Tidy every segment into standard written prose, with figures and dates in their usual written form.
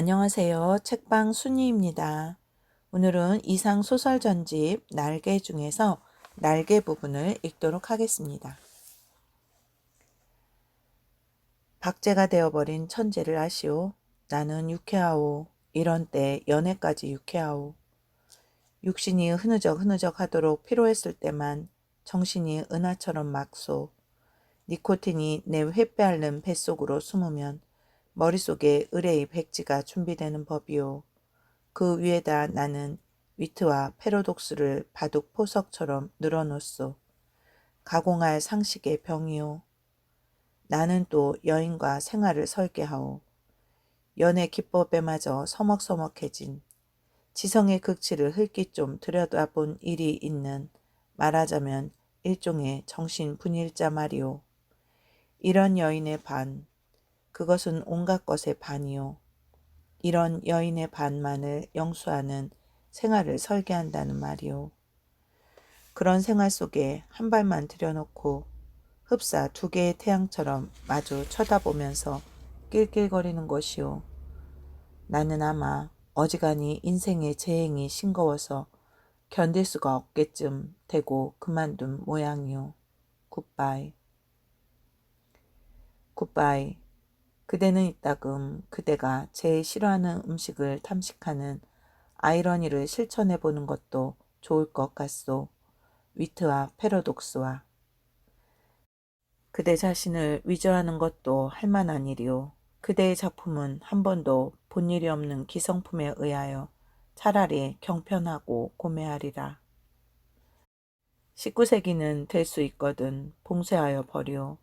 안녕하세요. 책방 순이입니다. 오늘은 이상 소설 전집 날개 중에서 날개 부분을 읽도록 하겠습니다. 박제가 되어버린 천재를 아시오. 나는 유쾌하오. 이런 때 연애까지 유쾌하오. 육신이 흐느적 하도록 피로했을 때만 정신이 은하처럼 막소. 니코틴이 내 횃배 앓는 뱃속으로 숨으면 머릿속에 의뢰의 백지가 준비되는 법이오. 그 위에다 나는 위트와 패러독스를 바둑 포석처럼 늘어놓소. 가공할 상식의 병이오. 나는 또 여인과 생활을 설계하오. 연애 기법에마저 서먹서먹해진 지성의 극치를 흘낏 좀 들여다본 일이 있는, 말하자면 일종의 정신분일자 말이오. 이런 여인의 반, 그것은 온갖 것의 반이오. 이런 여인의 반만을 영수하는 생활을 설계한다는 말이오. 그런 생활 속에 한 발만 들여놓고 흡사 두 개의 태양처럼 마주 쳐다보면서 낄낄거리는 것이오. 나는 아마 어지간히 인생의 재행이 싱거워서 견딜 수가 없게쯤 되고 그만둔 모양이오. 굿바이. 굿바이. 그대는 이따금 그대가 제일 싫어하는 음식을 탐식하는 아이러니를 실천해보는 것도 좋을 것 같소. 위트와 패러독스와. 그대 자신을 위조하는 것도 할 만한 일이오. 그대의 작품은 한 번도 본 일이 없는 기성품에 의하여 차라리 경편하고 고매하리라. 19세기는 될 수 있거든 봉쇄하여 버리오.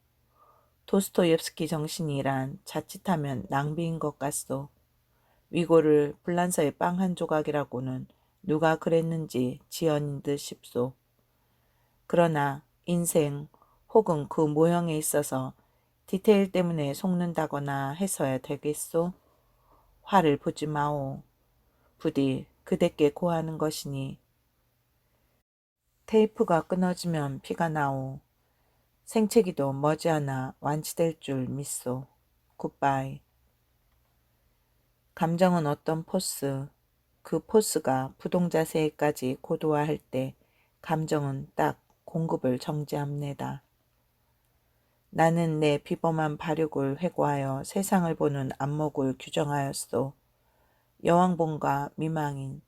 도스토옙스키 정신이란 자칫하면 낭비인 것 같소. 위고를 불란서의 빵 한 조각이라고는 누가 그랬는지 지연인 듯 싶소. 그러나 인생 혹은 그 모형에 있어서 디테일 때문에 속는다거나 해서야 되겠소? 화를 보지 마오. 부디 그대께 고하는 것이니. 테이프가 끊어지면 피가 나오. 생채기도 머지않아 완치될 줄 믿소. 굿바이. 감정은 어떤 포스, 그 포스가 부동자세까지 고도화할 때 감정은 딱 공급을 정지합니다. 나는 내 비범한 발육을 회고하여 세상을 보는 안목을 규정하였소. 여왕봉과 미망인.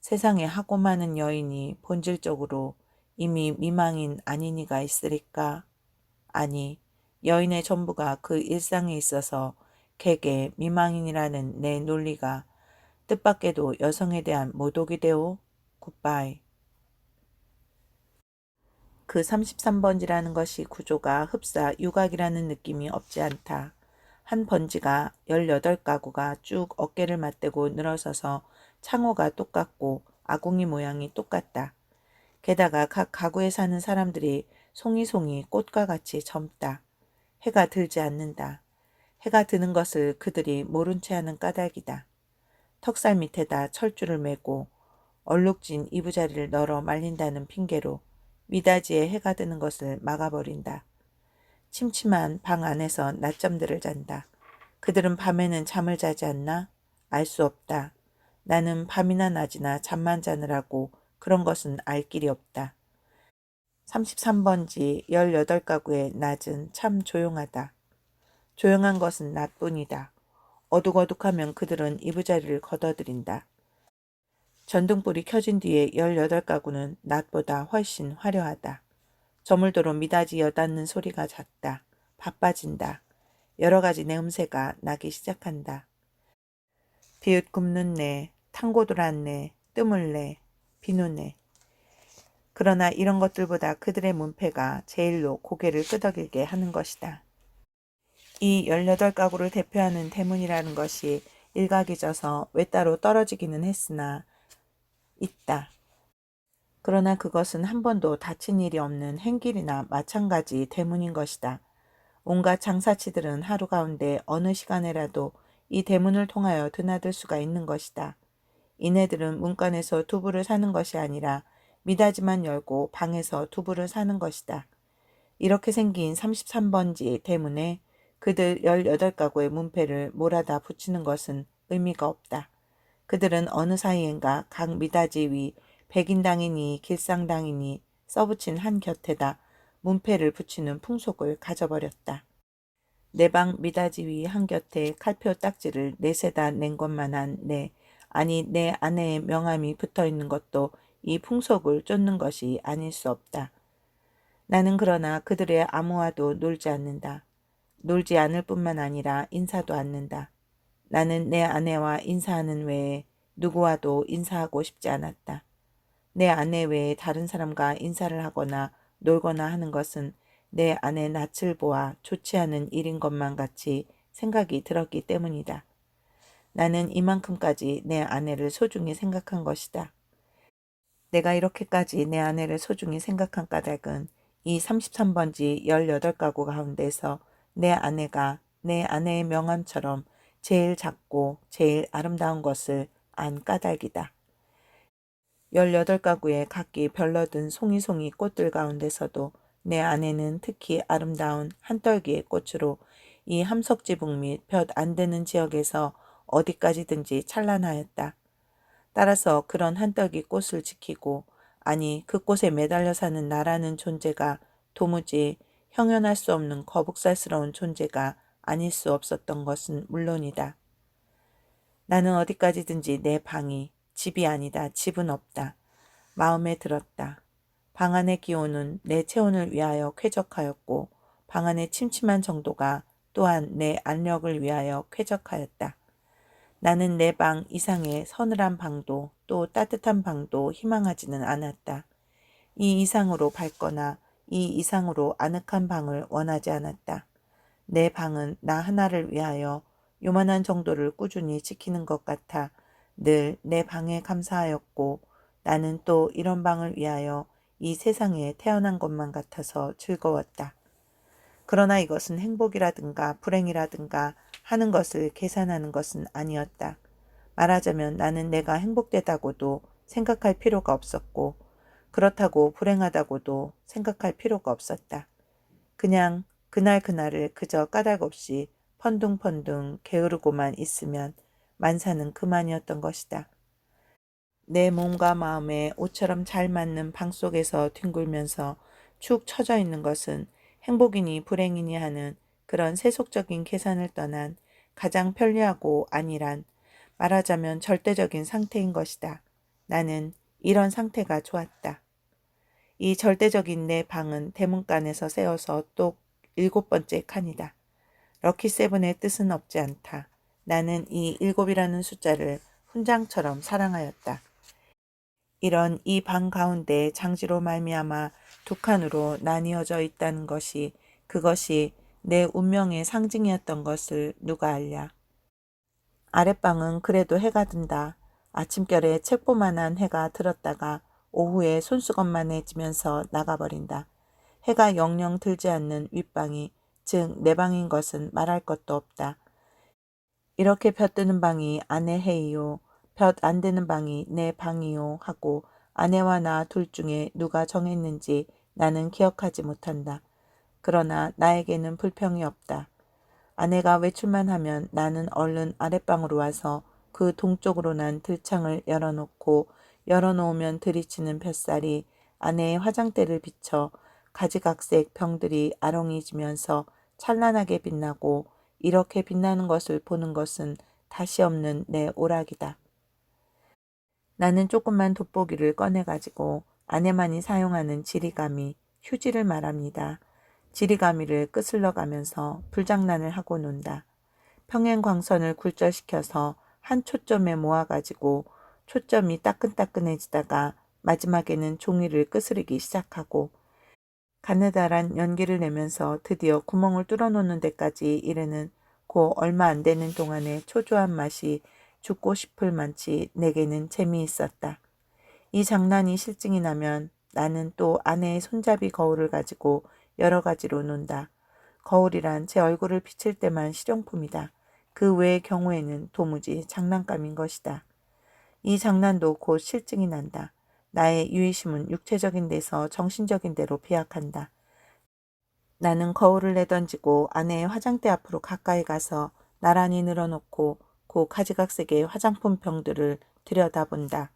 세상에 하고 많은 여인이 본질적으로 이미 미망인 아닌 이가 있으리까? 아니, 여인의 전부가 그 일상에 있어서 개개 미망인이라는 내 논리가 뜻밖에도 여성에 대한 모독이 되오. 굿바이. 그 33번지라는 것이 구조가 흡사 유각이라는 느낌이 없지 않다. 한 번지가 18가구가 쭉 어깨를 맞대고 늘어서서 창호가 똑같고 아궁이 모양이 똑같다. 게다가 각 가구에 사는 사람들이 송이송이 꽃과 같이 젊다. 해가 들지 않는다. 해가 드는 것을 그들이 모른 채 하는 까닭이다. 턱살 밑에다 철줄을 매고 얼룩진 이부자리를 널어 말린다는 핑계로 미닫이에 해가 드는 것을 막아버린다. 침침한 방 안에서 낮잠들을 잔다. 그들은 밤에는 잠을 자지 않나? 알 수 없다. 나는 밤이나 낮이나 잠만 자느라고 그런 것은 알 길이 없다. 33번지 18가구의 낮은 참 조용하다. 조용한 것은 낮뿐이다. 어둑어둑하면 그들은 이부자리를 걷어들인다. 전등불이 켜진 뒤에 18가구는 낮보다 훨씬 화려하다. 저물도로 미닫이 여닫는 소리가 잦다. 바빠진다. 여러 가지 내음새가 나기 시작한다. 비읒 굽는 내, 탕고돌한 내, 뜸을 내, 비누내. 그러나 이런 것들보다 그들의 문패가 제일로 고개를 끄덕이게 하는 것이다. 이 18가구를 대표하는 대문이라는 것이 일각이 져서 외따로 떨어지기는 했으나 있다. 그러나 그것은 한 번도 다친 일이 없는 행길이나 마찬가지 대문인 것이다. 온갖 장사치들은 하루 가운데 어느 시간에라도 이 대문을 통하여 드나들 수가 있는 것이다. 이네들은 문간에서 두부를 사는 것이 아니라 미닫이만 열고 방에서 두부를 사는 것이다. 이렇게 생긴 33번지 대문에 그들 18가구의 문패를 몰아다 붙이는 것은 의미가 없다. 그들은 어느 사이엔가 각 미닫이 위 백인당이니 길상당이니 써붙인 한 곁에다 문패를 붙이는 풍속을 가져버렸다. 내 방 미닫이 위 한 곁에 칼표 딱지를 내세다 낸 것만한 내 아내의 명함이 붙어있는 것도 이 풍속을 쫓는 것이 아닐 수 없다. 나는 그러나 그들의 아무와도 놀지 않는다. 놀지 않을 뿐만 아니라 인사도 않는다. 나는 내 아내와 인사하는 외에 누구와도 인사하고 싶지 않았다. 내 아내 외에 다른 사람과 인사를 하거나 놀거나 하는 것은 내 아내 낯을 보아 좋지 않은 일인 것만 같이 생각이 들었기 때문이다. 나는 이만큼까지 내 아내를 소중히 생각한 것이다. 내가 이렇게까지 내 아내를 소중히 생각한 까닭은 이 33번지 18가구 가운데서 내 아내가 내 아내의 명함처럼 제일 작고 제일 아름다운 것을 안 까닭이다. 18가구의 각기 별러든 송이송이 꽃들 가운데서도 내 아내는 특히 아름다운 한떨기의 꽃으로 이 함석지붕 및 볕 안 드는 지역에서 어디까지든지 찬란하였다. 따라서 그런 한떨기 꽃을 지키고 아니 그 꽃에 매달려 사는 나라는 존재가 도무지 형연할 수 없는 거북살스러운 존재가 아닐 수 없었던 것은 물론이다. 나는 어디까지든지 내 방이 집이 아니다. 집은 없다. 마음에 들었다. 방 안의 기온은 내 체온을 위하여 쾌적하였고 방 안의 침침한 정도가 또한 내 안력을 위하여 쾌적하였다. 나는 내 방 이상의 서늘한 방도 또 따뜻한 방도 희망하지는 않았다. 이 이상으로 밝거나 이 이상으로 아늑한 방을 원하지 않았다. 내 방은 나 하나를 위하여 요만한 정도를 꾸준히 지키는 것 같아 늘 내 방에 감사하였고 나는 또 이런 방을 위하여 이 세상에 태어난 것만 같아서 즐거웠다. 그러나 이것은 행복이라든가 불행이라든가 하는 것을 계산하는 것은 아니었다. 말하자면 나는 내가 행복되다고도 생각할 필요가 없었고 그렇다고 불행하다고도 생각할 필요가 없었다. 그냥 그날그날을 그저 까닭없이 펀둥펀둥 게으르고만 있으면 만사는 그만이었던 것이다. 내 몸과 마음에 옷처럼 잘 맞는 방 속에서 뒹굴면서 축 처져 있는 것은 행복이니 불행이니 하는 그런 세속적인 계산을 떠난 가장 편리하고 안일한 말하자면 절대적인 상태인 것이다. 나는 이런 상태가 좋았다. 이 절대적인 내 방은 대문간에서 세워서 또 7번째 칸이다. 럭키세븐의 뜻은 없지 않다. 나는 이 7이라는 숫자를 훈장처럼 사랑하였다. 이런 이 방 가운데 장지로 말미암아 두 칸으로 나뉘어져 있다는 것이 그것이 내 운명의 상징이었던 것을 누가 알랴. 아랫방은 그래도 해가 든다. 아침결에 책보만한 해가 들었다가 오후에 손수건만해지면서 나가버린다. 해가 영영 들지 않는 윗방이 즉 내 방인 것은 말할 것도 없다. 이렇게 볕 드는 방이 아내 해이요 볕 안 드는 방이 내 방이요 하고 아내와 나 둘 중에 누가 정했는지 나는 기억하지 못한다. 그러나 나에게는 불평이 없다. 아내가 외출만 하면 나는 얼른 아랫방으로 와서 그 동쪽으로 난 들창을 열어놓고 열어놓으면 들이치는 뱃살이 아내의 화장대를 비춰 가지각색 병들이 아롱이지면서 찬란하게 빛나고 이렇게 빛나는 것을 보는 것은 다시 없는 내 오락이다. 나는 조그만 돋보기를 꺼내가지고 아내만이 사용하는 지리가미, 휴지를 말합니다. 지리가미를 끄슬러 가면서 불장난을 하고 논다. 평행광선을 굴절시켜서 한 초점에 모아가지고 초점이 따끈따끈해지다가 마지막에는 종이를 끄스르기 시작하고 가느다란 연기를 내면서 드디어 구멍을 뚫어놓는 데까지 이르는 고 얼마 안 되는 동안의 초조한 맛이 죽고 싶을 만치 내게는 재미있었다. 이 장난이 실증이 나면 나는 또 아내의 손잡이 거울을 가지고 여러 가지로 논다. 거울이란 제 얼굴을 비칠 때만 실용품이다. 그 외의 경우에는 도무지 장난감인 것이다. 이 장난도 곧 실증이 난다. 나의 유의심은 육체적인 데서 정신적인 데로 비약한다. 나는 거울을 내던지고 아내의 화장대 앞으로 가까이 가서 나란히 늘어놓고 많고 가지각색의 화장품 병들을 들여다본다.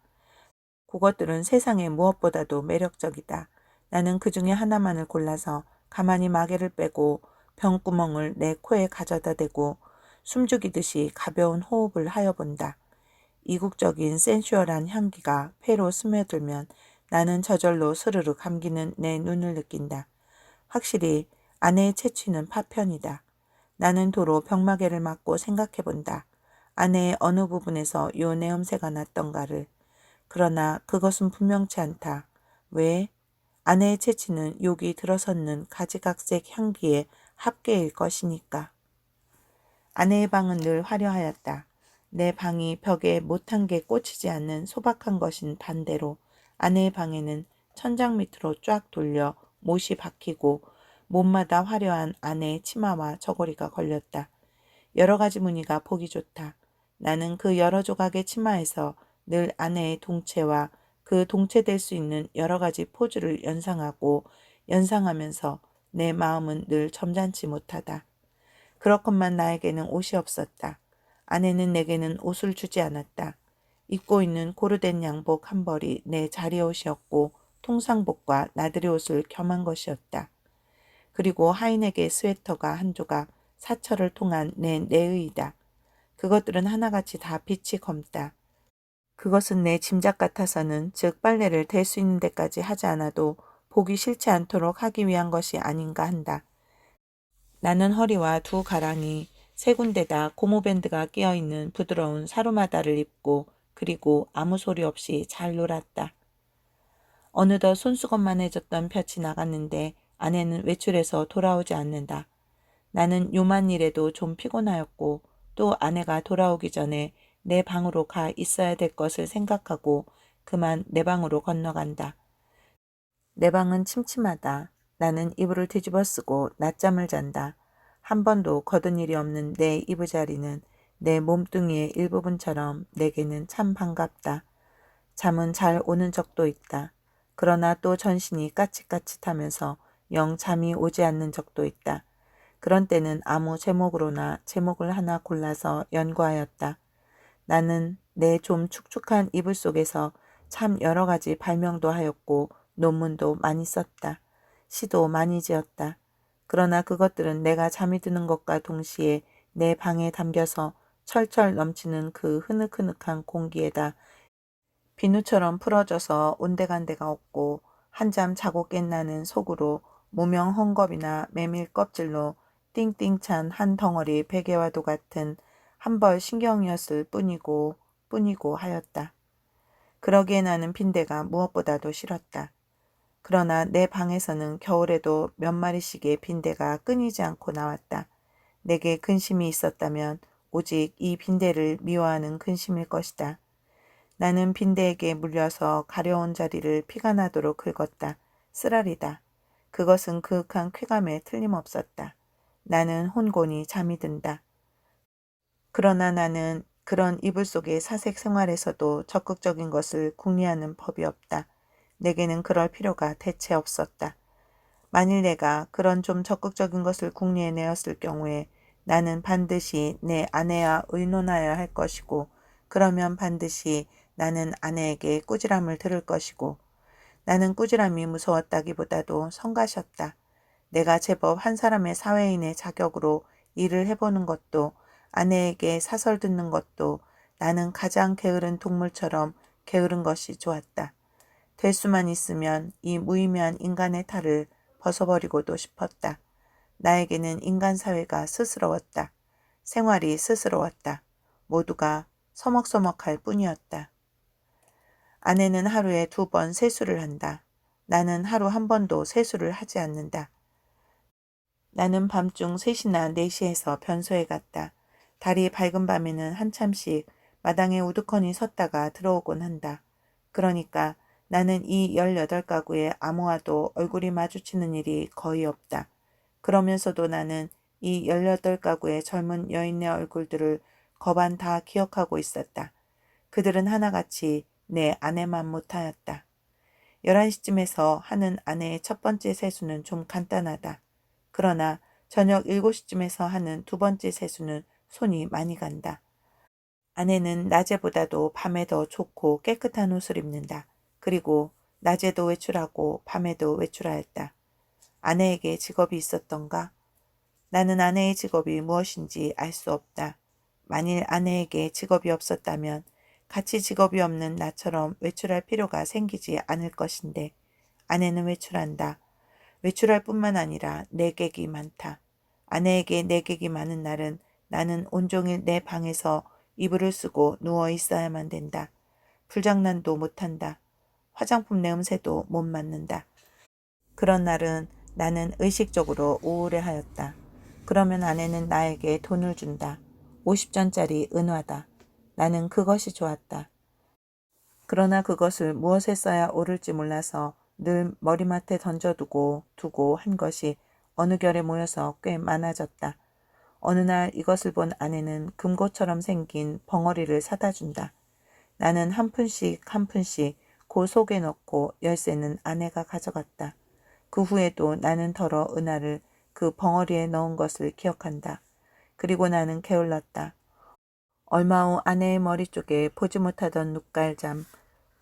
그것들은 세상에 무엇보다도 매력적이다. 나는 그 중에 하나만을 골라서 가만히 마개를 빼고 병구멍을 내 코에 가져다 대고 숨죽이듯이 가벼운 호흡을 하여 본다. 이국적인 센슈얼한 향기가 폐로 스며들면 나는 저절로 스르르 감기는 내 눈을 느낀다. 확실히 아내의 채취는 파편이다. 나는 도로 병마개를 맞고 생각해본다. 아내의 어느 부분에서 요 내음새가 났던가를. 그러나 그것은 분명치 않다. 왜? 아내의 채취는 욕이 들어섰는 가지각색 향기의 합계일 것이니까. 아내의 방은 늘 화려하였다. 내 방이 벽에 못한 게 꽂히지 않는 소박한 것인 반대로 아내의 방에는 천장 밑으로 쫙 돌려 못이 박히고 못마다 화려한 아내의 치마와 저고리가 걸렸다. 여러 가지 무늬가 보기 좋다. 나는 그 여러 조각의 치마에서 늘 아내의 동체와 그 동체될 수 있는 여러 가지 포즈를 연상하면서 내 마음은 늘 점잖지 못하다. 그렇건만 나에게는 옷이 없었다. 아내는 내게는 옷을 주지 않았다. 입고 있는 고르된 양복 한 벌이 내 자리옷이었고 통상복과 나들이 옷을 겸한 것이었다. 그리고 하인에게 스웨터가 한 조각, 사철을 통한 내 내의이다. 그것들은 하나같이 다 빛이 검다. 그것은 내 짐작 같아서는 즉 빨래를 댈 수 있는 데까지 하지 않아도 보기 싫지 않도록 하기 위한 것이 아닌가 한다. 나는 허리와 두 가랑이 세 군데다 고무밴드가 끼어있는 부드러운 사루마다를 입고 그리고 아무 소리 없이 잘 놀았다. 어느덧 손수건만해졌던 볕이 나갔는데 아내는 외출해서 돌아오지 않는다. 나는 요만 일에도 좀 피곤하였고 또 아내가 돌아오기 전에 내 방으로 가 있어야 될 것을 생각하고 그만 내 방으로 건너간다. 내 방은 침침하다. 나는 이불을 뒤집어 쓰고 낮잠을 잔다. 한 번도 거둔 일이 없는 내 이부자리는 내 몸뚱이의 일부분처럼 내게는 참 반갑다. 잠은 잘 오는 적도 있다. 그러나 또 전신이 까칫까칫하면서 영 잠이 오지 않는 적도 있다. 그런 때는 아무 제목으로나 제목을 하나 골라서 연구하였다. 나는 내 좀 축축한 이불 속에서 참 여러 가지 발명도 하였고 논문도 많이 썼다. 시도 많이 지었다. 그러나 그것들은 내가 잠이 드는 것과 동시에 내 방에 담겨서 철철 넘치는 그 흐느흐느한 공기에다 비누처럼 풀어져서 온데간데가 없고 한잠 자고 깬다는 속으로 무명 헝겊이나 메밀 껍질로 띵띵 찬 한 덩어리 베개와도 같은 한 벌 신경이었을 뿐이고 하였다. 그러기에 나는 빈대가 무엇보다도 싫었다. 그러나 내 방에서는 겨울에도 몇 마리씩의 빈대가 끊이지 않고 나왔다. 내게 근심이 있었다면 오직 이 빈대를 미워하는 근심일 것이다. 나는 빈대에게 물려서 가려운 자리를 피가 나도록 긁었다. 쓰라리다. 그것은 그윽한 쾌감에 틀림없었다. 나는 혼곤히 잠이 든다. 그러나 나는 그런 이불 속의 사색 생활에서도 적극적인 것을 궁리하는 법이 없다. 내게는 그럴 필요가 대체 없었다. 만일 내가 그런 좀 적극적인 것을 궁리해내었을 경우에 나는 반드시 내 아내와 의논하여야 할 것이고 그러면 반드시 나는 아내에게 꾸지람을 들을 것이고 나는 꾸지람이 무서웠다기보다도 성가셨다. 내가 제법 한 사람의 사회인의 자격으로 일을 해보는 것도 아내에게 사설 듣는 것도 나는 가장 게으른 동물처럼 게으른 것이 좋았다. 될 수만 있으면 이 무의미한 인간의 탈을 벗어버리고도 싶었다. 나에게는 인간 사회가 스스러웠다. 생활이 스스러웠다. 모두가 서먹서먹할 뿐이었다. 아내는 하루에 2번 세수를 한다. 나는 하루 한 번도 세수를 하지 않는다. 나는 밤중 3시나 4시에서 변소에 갔다. 달이 밝은 밤에는 한참씩 마당에 우두커니 섰다가 들어오곤 한다. 그러니까 나는 이 18가구의 아무와도 얼굴이 마주치는 일이 거의 없다. 그러면서도 나는 이 18가구의 젊은 여인의 얼굴들을 거반 다 기억하고 있었다. 그들은 하나같이 내 아내만 못하였다. 11시쯤에서 하는 아내의 첫 번째 세수는 좀 간단하다. 그러나 저녁 7시쯤에서 하는 두 번째 세수는 손이 많이 간다. 아내는 낮에보다도 밤에 더 좋고 깨끗한 옷을 입는다. 그리고 낮에도 외출하고 밤에도 외출하였다. 아내에게 직업이 있었던가? 나는 아내의 직업이 무엇인지 알 수 없다. 만일 아내에게 직업이 없었다면 같이 직업이 없는 나처럼 외출할 필요가 생기지 않을 것인데 아내는 외출한다. 외출할 뿐만 아니라 내객이 많다. 아내에게 내객이 많은 날은 나는 온종일 내 방에서 이불을 쓰고 누워 있어야만 된다. 불장난도 못한다. 화장품 냄새도 못 맡는다. 그런 날은 나는 의식적으로 우울해하였다. 그러면 아내는 나에게 돈을 준다. 50전짜리 은화다. 나는 그것이 좋았다. 그러나 그것을 무엇에 써야 옳을지 몰라서 늘 머리맡에 던져두고 한 것이 어느 결에 모여서 꽤 많아졌다. 어느 날 이것을 본 아내는 금고처럼 생긴 벙어리를 사다 준다. 나는 한 푼씩 한 푼씩 그 속에 넣고 열쇠는 아내가 가져갔다. 그 후에도 나는 더러 은하를 그 벙어리에 넣은 것을 기억한다. 그리고 나는 게을렀다. 얼마 후 아내의 머리 쪽에 보지 못하던 눕갈잠,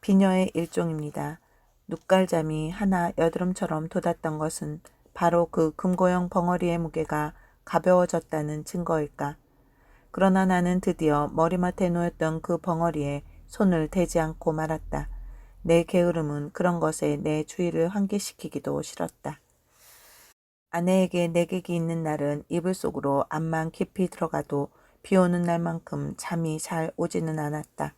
비녀의 일종입니다. 눕갈잠이 하나 여드름처럼 돋았던 것은 바로 그 금고형 벙어리의 무게가 가벼워졌다는 증거일까. 그러나 나는 드디어 머리맡에 놓였던 그 벙어리에 손을 대지 않고 말았다. 내 게으름은 그런 것에 내 주의를 환기시키기도 싫었다. 아내에게 내객이 있는 날은 이불 속으로 암만 깊이 들어가도 비 오는 날만큼 잠이 잘 오지는 않았다.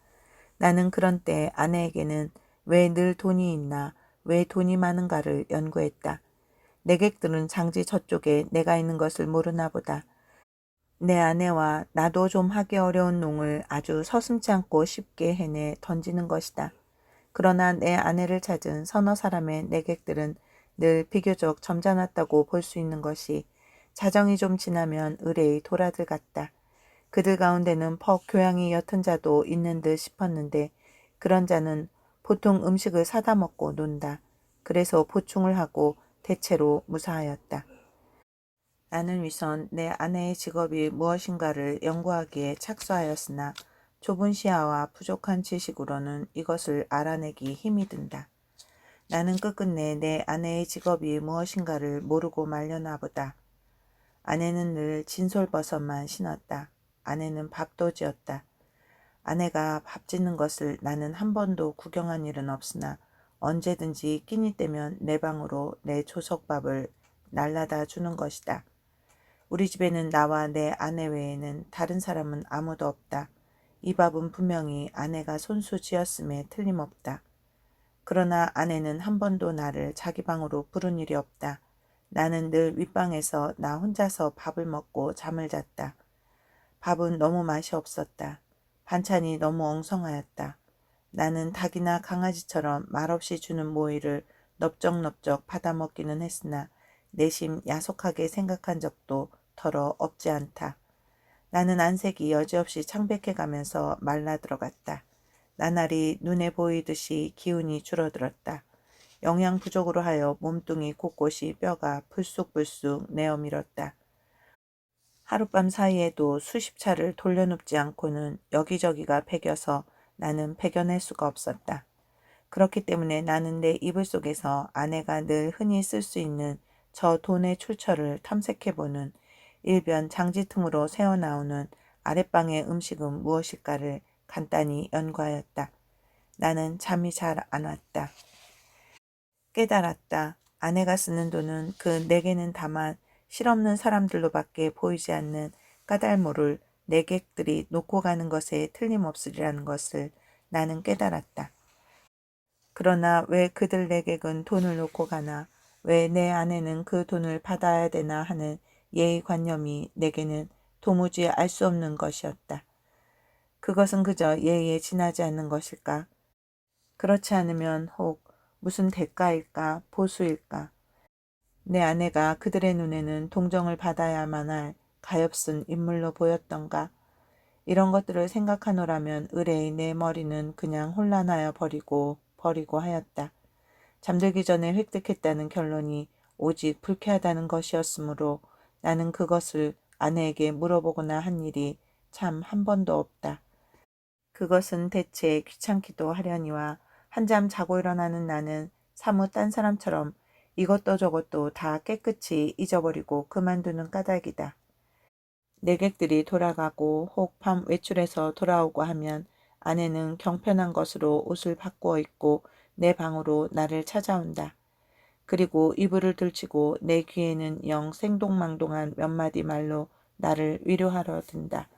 나는 그런 때 아내에게는 왜 늘 돈이 있나, 왜 돈이 많은가를 연구했다. 내객들은 장지 저쪽에 내가 있는 것을 모르나 보다. 내 아내와 나도 좀 하기 어려운 농을 아주 서슴지 않고 쉽게 해내 던지는 것이다. 그러나 내 아내를 찾은 서너 사람의 내객들은 늘 비교적 점잖았다고 볼 수 있는 것이 자정이 좀 지나면 의뢰의 도라들 같다. 그들 가운데는 퍽 교양이 옅은 자도 있는 듯 싶었는데 그런 자는 보통 음식을 사다 먹고 논다. 그래서 보충을 하고 대체로 무사하였다. 나는 위선 내 아내의 직업이 무엇인가를 연구하기에 착수하였으나 좁은 시야와 부족한 지식으로는 이것을 알아내기 힘이 든다. 나는 끝끝내 내 아내의 직업이 무엇인가를 모르고 말려나 보다. 아내는 늘 진솔버섯만 신었다. 아내는 밥도 지었다. 아내가 밥 짓는 것을 나는 한 번도 구경한 일은 없으나 언제든지 끼니 때면 내 방으로 내 조석밥을 날라다 주는 것이다. 우리 집에는 나와 내 아내 외에는 다른 사람은 아무도 없다. 이 밥은 분명히 아내가 손수 지었음에 틀림없다. 그러나 아내는 한 번도 나를 자기 방으로 부른 일이 없다. 나는 늘 윗방에서 나 혼자서 밥을 먹고 잠을 잤다. 밥은 너무 맛이 없었다. 반찬이 너무 엉성하였다. 나는 닭이나 강아지처럼 말없이 주는 모이를 넙적넙적 받아먹기는 했으나 내심 야속하게 생각한 적도 더러 없지 않다. 나는 안색이 여지없이 창백해가면서 말라들어갔다. 나날이 눈에 보이듯이 기운이 줄어들었다. 영양 부족으로 하여 몸뚱이 곳곳이 뼈가 불쑥불쑥 내어밀었다. 하룻밤 사이에도 수십 차를 돌려눕지 않고는 여기저기가 배겨서 나는 배겨낼 수가 없었다. 그렇기 때문에 나는 내 이불 속에서 아내가 늘 흔히 쓸 수 있는 저 돈의 출처를 탐색해보는 일변 장지 틈으로 새어나오는 아랫방의 음식은 무엇일까를 간단히 연구하였다. 나는 잠이 잘 안 왔다. 깨달았다. 아내가 쓰는 돈은 그 내게는 다만 실없는 사람들로밖에 보이지 않는 까닭모를 내객들이 놓고 가는 것에 틀림없으리라는 것을 나는 깨달았다. 그러나 왜 그들 내객은 돈을 놓고 가나, 왜 내 아내는 그 돈을 받아야 되나 하는 예의관념이 내게는 도무지 알 수 없는 것이었다. 그것은 그저 예의에 지나지 않는 것일까? 그렇지 않으면 혹 무슨 대가일까, 보수일까? 내 아내가 그들의 눈에는 동정을 받아야만 할 가엾은 인물로 보였던가? 이런 것들을 생각하노라면 의뢰의 내 머리는 그냥 혼란하여 버리고 하였다. 잠들기 전에 획득했다는 결론이 오직 불쾌하다는 것이었으므로 나는 그것을 아내에게 물어보거나 한 일이 참 한 번도 없다. 그것은 대체 귀찮기도 하려니와 한잠 자고 일어나는 나는 사뭇 딴 사람처럼 이것도 저것도 다 깨끗이 잊어버리고 그만두는 까닭이다. 내객들이 돌아가고 혹 밤 외출해서 돌아오고 하면 아내는 경편한 것으로 옷을 바꾸어 입고 내 방으로 나를 찾아온다. 그리고 이불을 들치고 내 귀에는 영 생동망동한 몇 마디 말로 나를 위로하러 든다.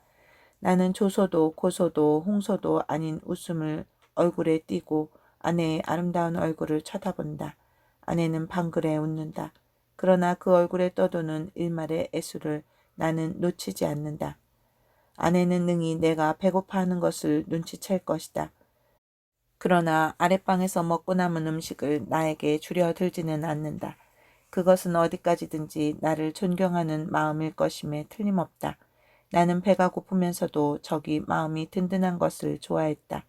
나는 조소도 고소도 홍소도 아닌 웃음을 얼굴에 띠고 아내의 아름다운 얼굴을 쳐다본다. 아내는 방글에 웃는다. 그러나 그 얼굴에 떠도는 일말의 애수를 나는 놓치지 않는다. 아내는 능히 내가 배고파하는 것을 눈치챌 것이다. 그러나 아랫방에서 먹고 남은 음식을 나에게 주려 들지는 않는다. 그것은 어디까지든지 나를 존경하는 마음일 것임에 틀림없다. 나는 배가 고프면서도 저기 마음이 든든한 것을 좋아했다.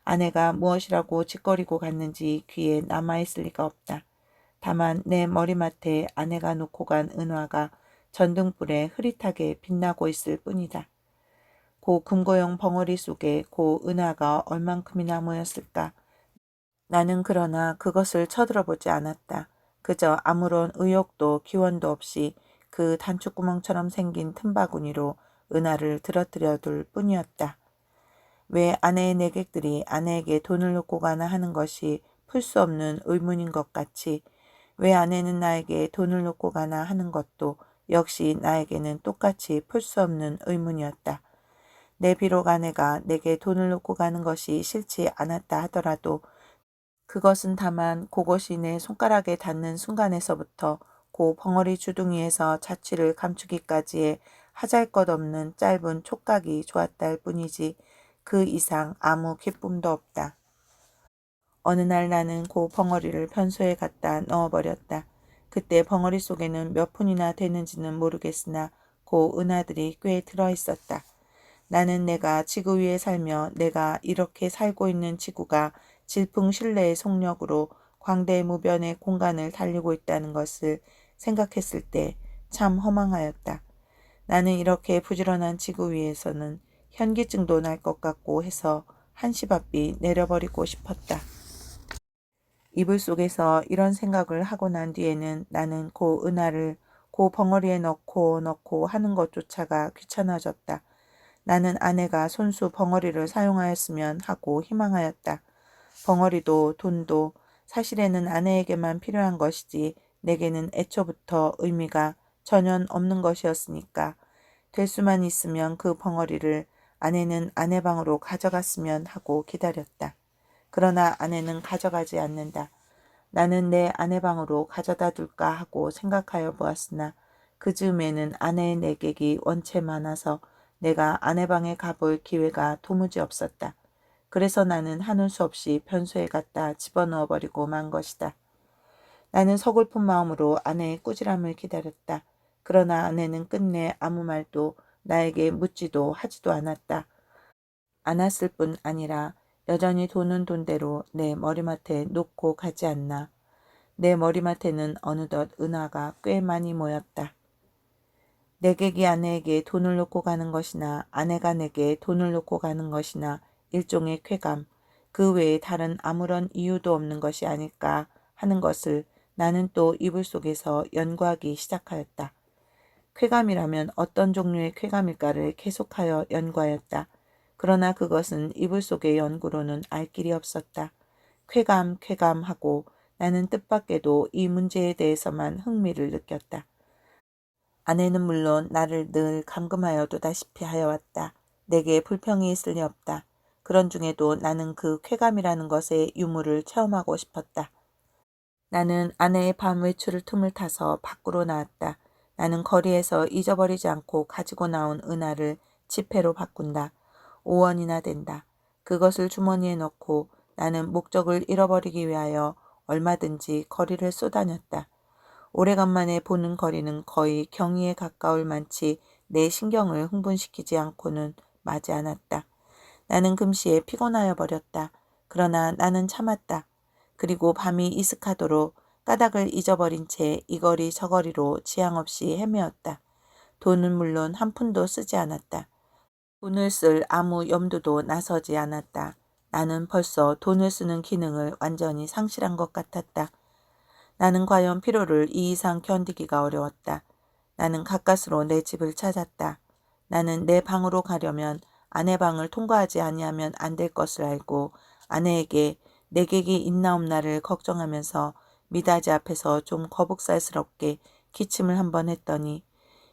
아내가 무엇이라고 짓거리고 갔는지 귀에 남아있을 리가 없다. 다만 내 머리맡에 아내가 놓고 간 은화가 전등불에 흐릿하게 빛나고 있을 뿐이다. 고 금고용 벙어리 속에 고 은화가 얼만큼이나 모였을까? 나는 그러나 그것을 쳐들어보지 않았다. 그저 아무런 의욕도 기원도 없이 그 단추구멍처럼 생긴 틈바구니로 은하를 들어뜨려 둘 뿐이었다. 왜 아내의 내객들이 아내에게 돈을 놓고 가나 하는 것이 풀 수 없는 의문인 것 같이 왜 아내는 나에게 돈을 놓고 가나 하는 것도 역시 나에게는 똑같이 풀 수 없는 의문이었다. 내 비록 아내가 내게 돈을 놓고 가는 것이 싫지 않았다 하더라도 그것은 다만 그것이 내 손가락에 닿는 순간에서부터 고 벙어리 주둥이에서 자취를 감추기까지의 하잘것없는 짧은 촉각이 좋았다 할 뿐이지 그 이상 아무 기쁨도 없다. 어느 날 나는 고 벙어리를 변소에 갖다 넣어버렸다. 그때 벙어리 속에는 몇 푼이나 되는지는 모르겠으나 고 은하들이 꽤 들어있었다. 나는 내가 지구 위에 살며 내가 이렇게 살고 있는 지구가 질풍신래의 속력으로 광대무변의 공간을 달리고 있다는 것을 생각했을 때 참 허망하였다. 나는 이렇게 부지런한 지구 위에서는 현기증도 날 것 같고 해서 한시바삐 내려버리고 싶었다. 이불 속에서 이런 생각을 하고 난 뒤에는 나는 고 은하를 고 벙어리에 넣고 하는 것조차가 귀찮아졌다. 나는 아내가 손수 벙어리를 사용하였으면 하고 희망하였다. 벙어리도 돈도 사실에는 아내에게만 필요한 것이지 내게는 애초부터 의미가 전혀 없는 것이었으니까 될 수만 있으면 그 벙어리를 아내는 아내 방으로 가져갔으면 하고 기다렸다. 그러나 아내는 가져가지 않는다. 나는 내 아내 방으로 가져다 둘까 하고 생각하여 보았으나 그 즈음에는 아내의 내객이 원체 많아서 내가 아내 방에 가볼 기회가 도무지 없었다. 그래서 나는 하는 수 없이 변소에 갖다 집어넣어 버리고 만 것이다. 나는 서글픈 마음으로 아내의 꾸지람을 기다렸다. 그러나 아내는 끝내 아무 말도 나에게 묻지도 하지도 않았다. 않았을 뿐 아니라 여전히 돈은 돈대로 내 머리맡에 놓고 가지 않나. 내 머리맡에는 어느덧 은화가 꽤 많이 모였다. 내객이 아내에게 돈을 놓고 가는 것이나 아내가 내게 돈을 놓고 가는 것이나 일종의 쾌감, 그 외에 다른 아무런 이유도 없는 것이 아닐까 하는 것을 나는 또 이불 속에서 연구하기 시작하였다. 쾌감이라면 어떤 종류의 쾌감일까를 계속하여 연구하였다. 그러나 그것은 이불 속의 연구로는 알 길이 없었다. 쾌감 하고 나는 뜻밖에도 이 문제에 대해서만 흥미를 느꼈다. 아내는 물론 나를 늘 감금하여 두다시피 하여왔다. 내게 불평이 있을 리 없다. 그런 중에도 나는 그 쾌감이라는 것의 유무를 체험하고 싶었다. 나는 아내의 밤 외출을 틈을 타서 밖으로 나왔다. 나는 거리에서 잊어버리지 않고 가지고 나온 은하를 지폐로 바꾼다. 5원이나 된다. 그것을 주머니에 넣고 나는 목적을 잃어버리기 위하여 얼마든지 거리를 쏘다녔다. 오래간만에 보는 거리는 거의 경의에 가까울 만치 내 신경을 흥분시키지 않고는 마지 않았다. 나는 금시에 피곤하여 버렸다. 그러나 나는 참았다. 그리고 밤이 이슥하도록 까닭을 잊어버린 채 이 거리 저 거리로 지향 없이 헤매었다. 돈은 물론 한 푼도 쓰지 않았다. 돈을 쓸 아무 염두도 나서지 않았다. 나는 벌써 돈을 쓰는 기능을 완전히 상실한 것 같았다. 나는 과연 피로를 이 이상 견디기가 어려웠다. 나는 가까스로 내 집을 찾았다. 나는 내 방으로 가려면 아내 방을 통과하지 아니하면 안 될 것을 알고 아내에게 내객이 있나 없나를 걱정하면서 미닫이 앞에서 좀 거북살스럽게 기침을 한번 했더니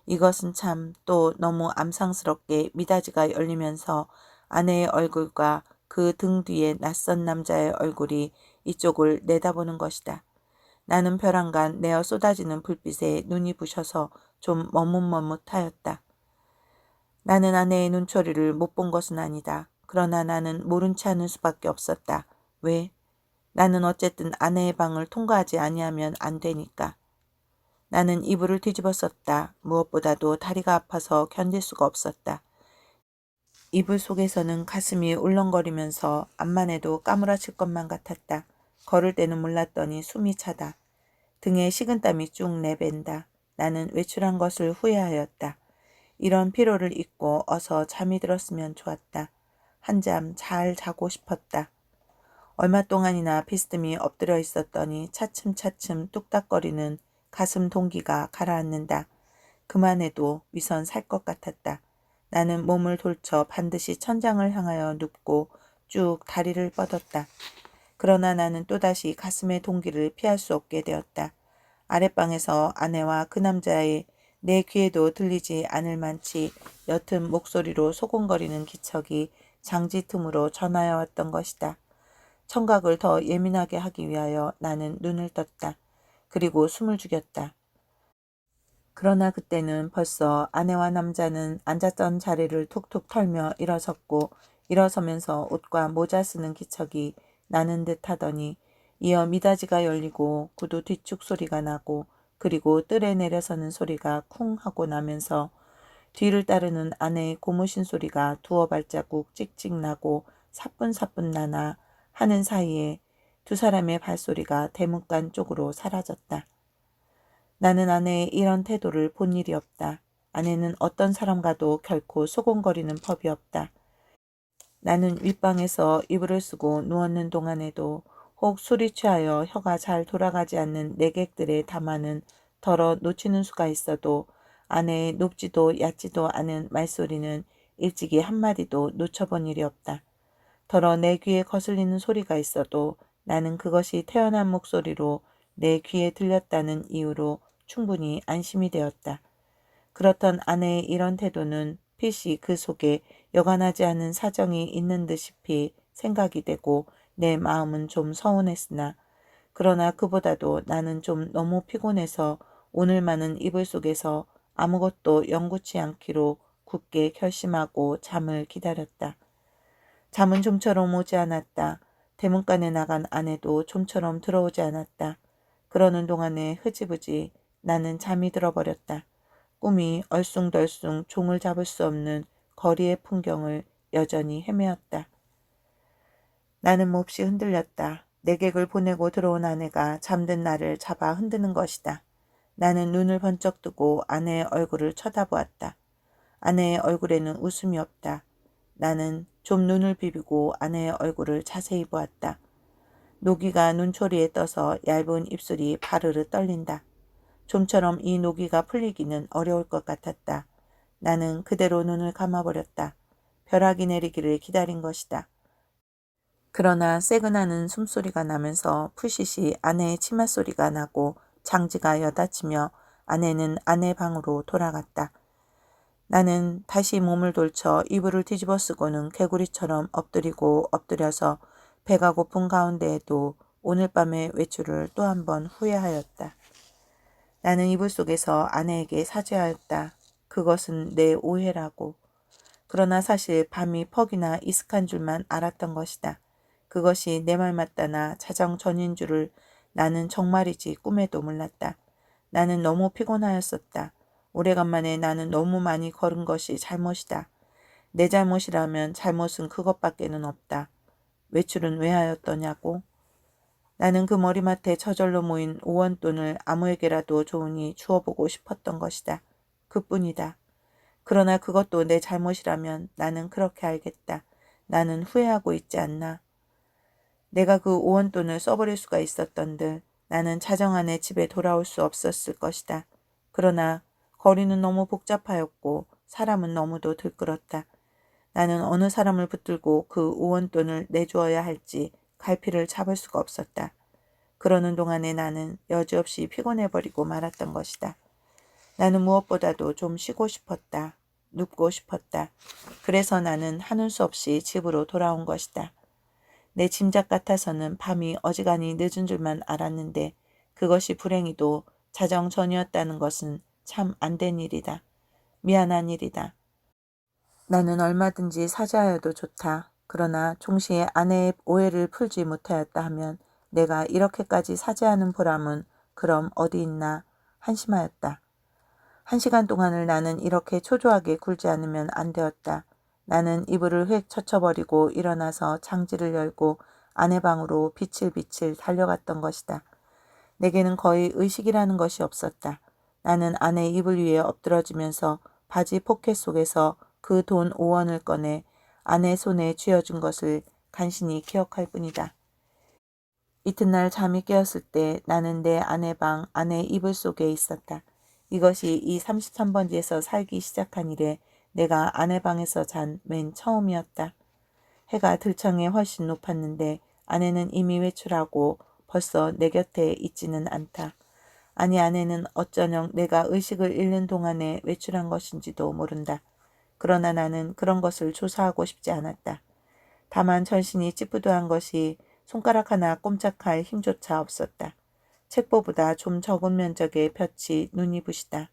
이것은 참 또 너무 암상스럽게 미닫이가 열리면서 아내의 얼굴과 그 등 뒤에 낯선 남자의 얼굴이 이쪽을 내다보는 것이다. 나는 벼랑간 내어 쏟아지는 불빛에 눈이 부셔서 좀 머뭇머뭇하였다. 나는 아내의 눈초리를 못 본 것은 아니다. 그러나 나는 모른 채 하는 수밖에 없었다. 왜? 나는 어쨌든 아내의 방을 통과하지 아니하면 안 되니까. 나는 이불을 뒤집어 썼다. 무엇보다도 다리가 아파서 견딜 수가 없었다. 이불 속에서는 가슴이 울렁거리면서 암만 해도 까무라칠 것만 같았다. 걸을 때는 몰랐더니 숨이 차다. 등에 식은땀이 쭉 내밴다. 나는 외출한 것을 후회하였다. 이런 피로를 잊고 어서 잠이 들었으면 좋았다. 한잠 잘 자고 싶었다. 얼마 동안이나 비스듬히 엎드려 있었더니 차츰차츰 뚝딱거리는 가슴 동기가 가라앉는다. 그만해도 위선 살 것 같았다. 나는 몸을 돌쳐 반드시 천장을 향하여 눕고 쭉 다리를 뻗었다. 그러나 나는 또다시 가슴의 동기를 피할 수 없게 되었다. 아랫방에서 아내와 그 남자의 내 귀에도 들리지 않을 만치 옅은 목소리로 소곤거리는 기척이 장지 틈으로 전하여 왔던 것이다. 청각을 더 예민하게 하기 위하여 나는 눈을 떴다. 그리고 숨을 죽였다. 그러나 그때는 벌써 아내와 남자는 앉았던 자리를 툭툭 털며 일어섰고 일어서면서 옷과 모자 쓰는 기척이 나는 듯 하더니 이어 미닫이가 열리고 구두 뒤축 소리가 나고 그리고 뜰에 내려서는 소리가 쿵 하고 나면서 뒤를 따르는 아내의 고무신 소리가 두어 발자국 찍찍 나고 사뿐사뿐 나나 하는 사이에 두 사람의 발소리가 대문간 쪽으로 사라졌다. 나는 아내의 이런 태도를 본 일이 없다. 아내는 어떤 사람과도 결코 소곤거리는 법이 없다. 나는 윗방에서 이불을 쓰고 누웠는 동안에도 혹 술이 취하여 혀가 잘 돌아가지 않는 내객들의 담화는 덜어 놓치는 수가 있어도 아내의 높지도 얕지도 않은 말소리는 일찍이 한마디도 놓쳐본 일이 없다. 덜어 내 귀에 거슬리는 소리가 있어도 나는 그것이 태어난 목소리로 내 귀에 들렸다는 이유로 충분히 안심이 되었다. 그렇던 아내의 이런 태도는 필시 그 속에 여간하지 않은 사정이 있는 듯이 생각이 되고 내 마음은 좀 서운했으나 그러나 그보다도 나는 좀 너무 피곤해서 오늘만은 이불 속에서 아무것도 영구치 않기로 굳게 결심하고 잠을 기다렸다. 잠은 좀처럼 오지 않았다. 대문간에 나간 아내도 좀처럼 들어오지 않았다. 그러는 동안에 흐지부지 나는 잠이 들어버렸다. 꿈이 얼숭덜숭 종을 잡을 수 없는 거리의 풍경을 여전히 헤매었다. 나는 몹시 흔들렸다. 내객을 보내고 들어온 아내가 잠든 나를 잡아 흔드는 것이다. 나는 눈을 번쩍 뜨고 아내의 얼굴을 쳐다보았다. 아내의 얼굴에는 웃음이 없다. 나는 좀 눈을 비비고 아내의 얼굴을 자세히 보았다. 노기가 눈초리에 떠서 얇은 입술이 바르르 떨린다. 좀처럼 이 노기가 풀리기는 어려울 것 같았다. 나는 그대로 눈을 감아버렸다. 벼락이 내리기를 기다린 것이다. 그러나 새근하는 숨소리가 나면서 푸시시 아내의 치마 소리가 나고 장지가 여닫히며 아내는 아내 방으로 돌아갔다. 나는 다시 몸을 돌쳐 이불을 뒤집어 쓰고는 개구리처럼 엎드리고 엎드려서 배가 고픈 가운데에도 오늘 밤의 외출을 또 한 번 후회하였다. 나는 이불 속에서 아내에게 사죄하였다. 그것은 내 오해라고. 그러나 사실 밤이 퍽이나 이슥한 줄만 알았던 것이다. 그것이 내 말 맞다나 자정 전인 줄을 나는 정말이지 꿈에도 몰랐다. 나는 너무 피곤하였었다. 오래간만에 나는 너무 많이 걸은 것이 잘못이다. 내 잘못이라면 잘못은 그것밖에는 없다. 외출은 왜 하였더냐고? 나는 그 머리맡에 저절로 모인 5원 돈을 아무에게라도 좋으니 주어보고 싶었던 것이다. 그뿐이다. 그러나 그것도 내 잘못이라면 나는 그렇게 알겠다. 나는 후회하고 있지 않나. 내가 그 5원 돈을 써버릴 수가 있었던들 나는 자정 안에 집에 돌아올 수 없었을 것이다. 그러나 거리는 너무 복잡하였고 사람은 너무도 들끓었다. 나는 어느 사람을 붙들고 그 5원 돈을 내주어야 할지 갈피를 잡을 수가 없었다. 그러는 동안에 나는 여지없이 피곤해버리고 말았던 것이다. 나는 무엇보다도 좀 쉬고 싶었다. 눕고 싶었다. 그래서 나는 하는 수 없이 집으로 돌아온 것이다. 내 짐작 같아서는 밤이 어지간히 늦은 줄만 알았는데 그것이 불행히도 자정 전이었다는 것은 참 안 된 일이다. 미안한 일이다. 나는 얼마든지 사죄하여도 좋다. 그러나 종시에 아내의 오해를 풀지 못하였다 하면 내가 이렇게까지 사죄하는 보람은 그럼 어디 있나 한심하였다. 1시간 동안을 나는 이렇게 초조하게 굴지 않으면 안 되었다. 나는 이불을 휙 젖혀버리고 일어나서 장지를 열고 아내 방으로 비칠비칠 달려갔던 것이다. 내게는 거의 의식이라는 것이 없었다. 나는 아내 이불 위에 엎드러지면서 바지 포켓 속에서 그 돈 5원을 꺼내 아내 손에 쥐어준 것을 간신히 기억할 뿐이다. 이튿날 잠이 깨었을 때 나는 내 아내 방 아내 이불 속에 있었다. 이것이 이 33번지에서 살기 시작한 이래 내가 아내 방에서 잔 맨 처음이었다. 해가 들창에 훨씬 높았는데 아내는 이미 외출하고 벌써 내 곁에 있지는 않다. 아니 아내는 어쩌녕 내가 의식을 잃는 동안에 외출한 것인지도 모른다. 그러나 나는 그런 것을 조사하고 싶지 않았다. 다만 전신이 찌뿌두한 것이 손가락 하나 꼼짝할 힘조차 없었다. 책보보다 좀 적은 면적의 볕이 눈이 부시다.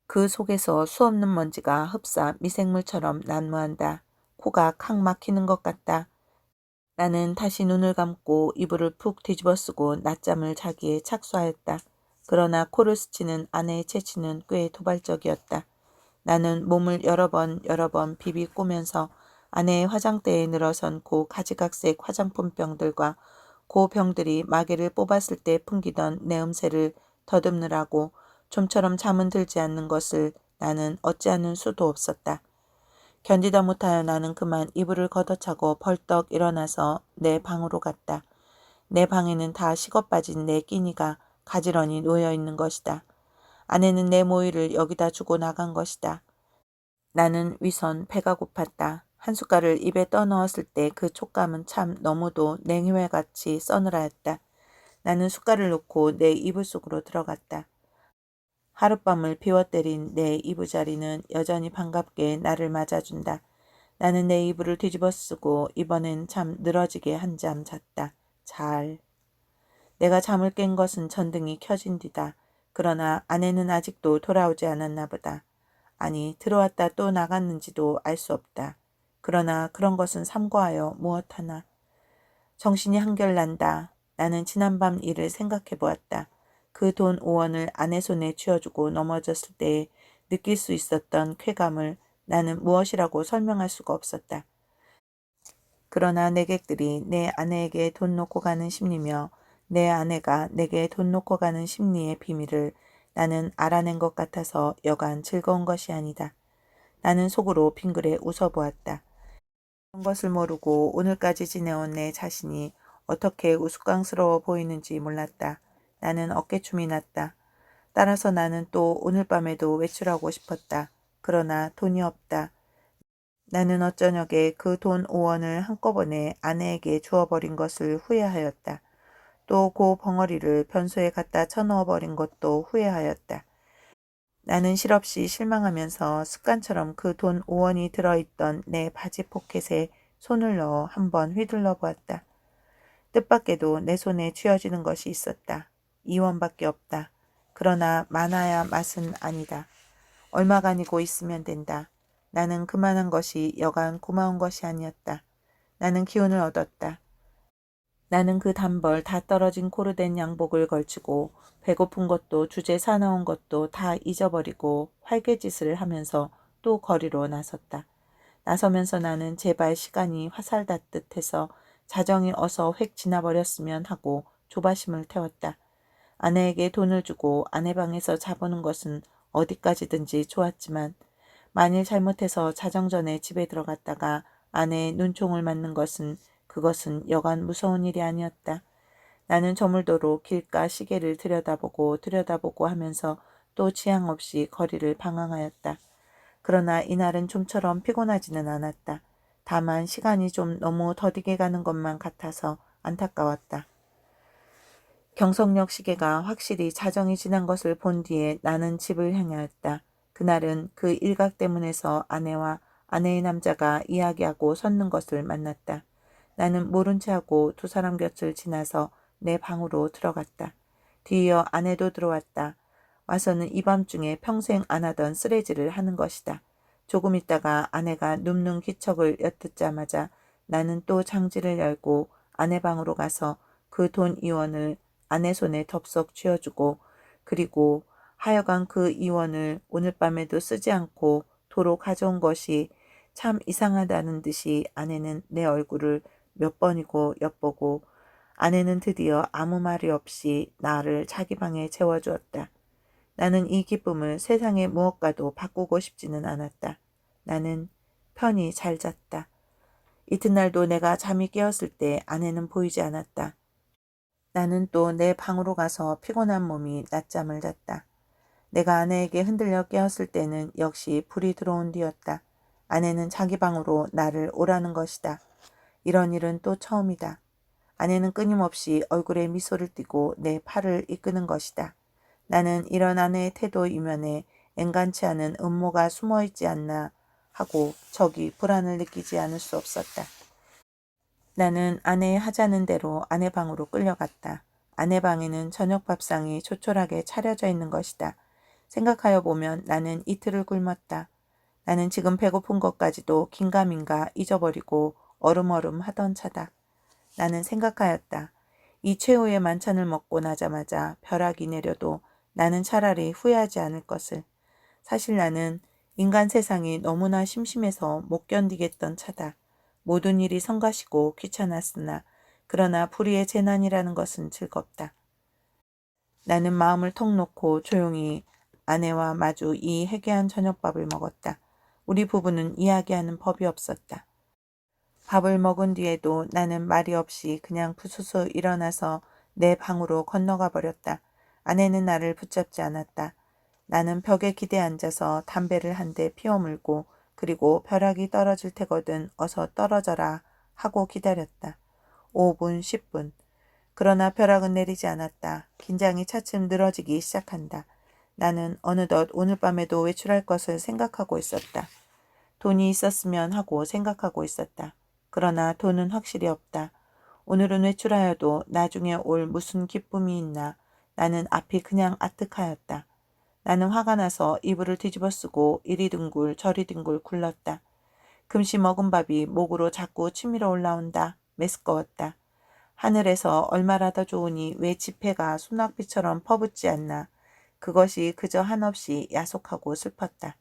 그 속에서 수없는 먼지가 흡사 미생물처럼 난무한다. 코가 칵 막히는 것 같다. 나는 다시 눈을 감고 이불을 푹 뒤집어 쓰고 낮잠을 자기에 착수하였다. 그러나 코를 스치는 아내의 채취는 꽤 도발적이었다. 나는 몸을 여러 번 비비꼬면서 아내의 화장대에 늘어선 고 가지각색 화장품병들과 고 병들이 마개를 뽑았을 때 풍기던 내 음새를 더듬느라고 좀처럼 잠은 들지 않는 것을 나는 어찌하는 수도 없었다. 견디다 못하여 나는 그만 이불을 걷어차고 벌떡 일어나서 내 방으로 갔다. 내 방에는 다 식어빠진 내 끼니가 가지런히 놓여있는 것이다. 아내는 내 모이를 여기다 주고 나간 것이다. 나는 위선 배가 고팠다. 한 숟갈을 입에 떠넣었을 때 그 촉감은 참 너무도 냉회같이 서늘하였다. 나는 숟갈을 놓고 내 이불 속으로 들어갔다. 하룻밤을 비워때린 내 이부자리는 여전히 반갑게 나를 맞아준다. 나는 내 이불을 뒤집어 쓰고 이번엔 참 늘어지게 한잠 잤다. 잘. 내가 잠을 깬 것은 전등이 켜진 뒤다. 그러나 아내는 아직도 돌아오지 않았나 보다. 아니 들어왔다 또 나갔는지도 알 수 없다. 그러나 그런 것은 삼고하여 무엇하나. 정신이 한결 난다. 나는 지난밤 일을 생각해 보았다. 그 돈 5원을 아내 손에 쥐어주고 넘어졌을 때에 느낄 수 있었던 쾌감을 나는 무엇이라고 설명할 수가 없었다. 그러나 내객들이 내 아내에게 돈 놓고 가는 심리며 내 아내가 내게 돈 놓고 가는 심리의 비밀을 나는 알아낸 것 같아서 여간 즐거운 것이 아니다. 나는 속으로 빙그레 웃어보았다. 그런 것을 모르고 오늘까지 지내온 내 자신이 어떻게 우스꽝스러워 보이는지 몰랐다. 나는 어깨춤이 났다. 따라서 나는 또 오늘 밤에도 외출하고 싶었다. 그러나 돈이 없다. 나는 어쩌녁에 그 돈 5원을 한꺼번에 아내에게 주어버린 것을 후회하였다. 또 그 벙어리를 변소에 갖다 쳐넣어버린 것도 후회하였다. 나는 실없이 실망하면서 습관처럼 그 돈 5원이 들어있던 내 바지 포켓에 손을 넣어 한번 휘둘러 보았다. 뜻밖에도 내 손에 쥐어지는 것이 있었다. 2원밖에 없다. 그러나 많아야 맛은 아니다. 얼마간이고 있으면 된다. 나는 그만한 것이 여간 고마운 것이 아니었다. 나는 기운을 얻었다. 나는 그 단벌 다 떨어진 코르된 양복을 걸치고 배고픈 것도 주제 사나운 것도 다 잊어버리고 활개짓을 하면서 또 거리로 나섰다. 나서면서 나는 제발 시간이 화살 닿듯 해서 자정이 어서 획 지나버렸으면 하고 조바심을 태웠다. 아내에게 돈을 주고 아내 방에서 자보는 것은 어디까지든지 좋았지만 만일 잘못해서 자정 전에 집에 들어갔다가 아내의 눈총을 맞는 것은 그것은 여간 무서운 일이 아니었다. 나는 저물도록 길가 시계를 들여다보고 하면서 또 지향 없이 거리를 방황하였다. 그러나 이날은 좀처럼 피곤하지는 않았다. 다만 시간이 좀 너무 더디게 가는 것만 같아서 안타까웠다. 경성역 시계가 확실히 자정이 지난 것을 본 뒤에 나는 집을 향하였다. 그날은 그 일각대문에서 아내와 아내의 남자가 이야기하고 섰는 것을 만났다. 나는 모른 채 하고 두 사람 곁을 지나서 내 방으로 들어갔다. 뒤이어 아내도 들어왔다. 와서는 이 밤중에 평생 안 하던 쓰레질을 하는 것이다. 조금 있다가 아내가 눕는 기척을 엿듣자마자 나는 또 장지를 열고 아내 방으로 가서 그 돈 2원을 아내 손에 덥석 쥐어주고 그리고 하여간 그 2원을 오늘 밤에도 쓰지 않고 도로 가져온 것이 참 이상하다는 듯이 아내는 내 얼굴을 몇 번이고 엿보고 아내는 드디어 아무 말이 없이 나를 자기 방에 재워주었다. 나는 이 기쁨을 세상의 무엇과도 바꾸고 싶지는 않았다. 나는 편히 잘 잤다. 이튿날도 내가 잠이 깨었을 때 아내는 보이지 않았다. 나는 또 내 방으로 가서 피곤한 몸이 낮잠을 잤다. 내가 아내에게 흔들려 깨었을 때는 역시 불이 들어온 뒤였다. 아내는 자기 방으로 나를 오라는 것이다. 이런 일은 또 처음이다. 아내는 끊임없이 얼굴에 미소를 띠고 내 팔을 이끄는 것이다. 나는 이런 아내의 태도 이면에 엔간치 않은 음모가 숨어있지 않나 하고 적이 불안을 느끼지 않을 수 없었다. 나는 아내의 하자는 대로 아내 방으로 끌려갔다. 아내 방에는 저녁 밥상이 조촐하게 차려져 있는 것이다. 생각하여 보면 나는 이틀을 굶었다. 나는 지금 배고픈 것까지도 긴가민가 잊어버리고 얼음얼음 하던 차다. 나는 생각하였다. 이 최후의 만찬을 먹고 나자마자 벼락이 내려도 나는 차라리 후회하지 않을 것을. 사실 나는 인간 세상이 너무나 심심해서 못 견디겠던 차다. 모든 일이 성가시고 귀찮았으나 그러나 불의의 재난이라는 것은 즐겁다. 나는 마음을 턱 놓고 조용히 아내와 마주 이 해괴한 저녁밥을 먹었다. 우리 부부는 이야기하는 법이 없었다. 밥을 먹은 뒤에도 나는 말이 없이 그냥 부스스 일어나서 내 방으로 건너가 버렸다. 아내는 나를 붙잡지 않았다. 나는 벽에 기대 앉아서 담배를 한 대 피워 물고 그리고 벼락이 떨어질 테거든 어서 떨어져라 하고 기다렸다. 5분, 10분. 그러나 벼락은 내리지 않았다. 긴장이 차츰 늘어지기 시작한다. 나는 어느덧 오늘 밤에도 외출할 것을 생각하고 있었다. 돈이 있었으면 하고 생각하고 있었다. 그러나 돈은 확실히 없다. 오늘은 외출하여도 나중에 올 무슨 기쁨이 있나. 나는 앞이 그냥 아득하였다. 나는 화가 나서 이불을 뒤집어 쓰고 이리 둥글 저리 둥글 굴렀다. 금시 먹은 밥이 목으로 자꾸 치밀어 올라온다. 메스꺼웠다. 하늘에서 얼마나 더 좋으니 왜 지폐가 소낙비처럼 퍼붓지 않나. 그것이 그저 한없이 야속하고 슬펐다.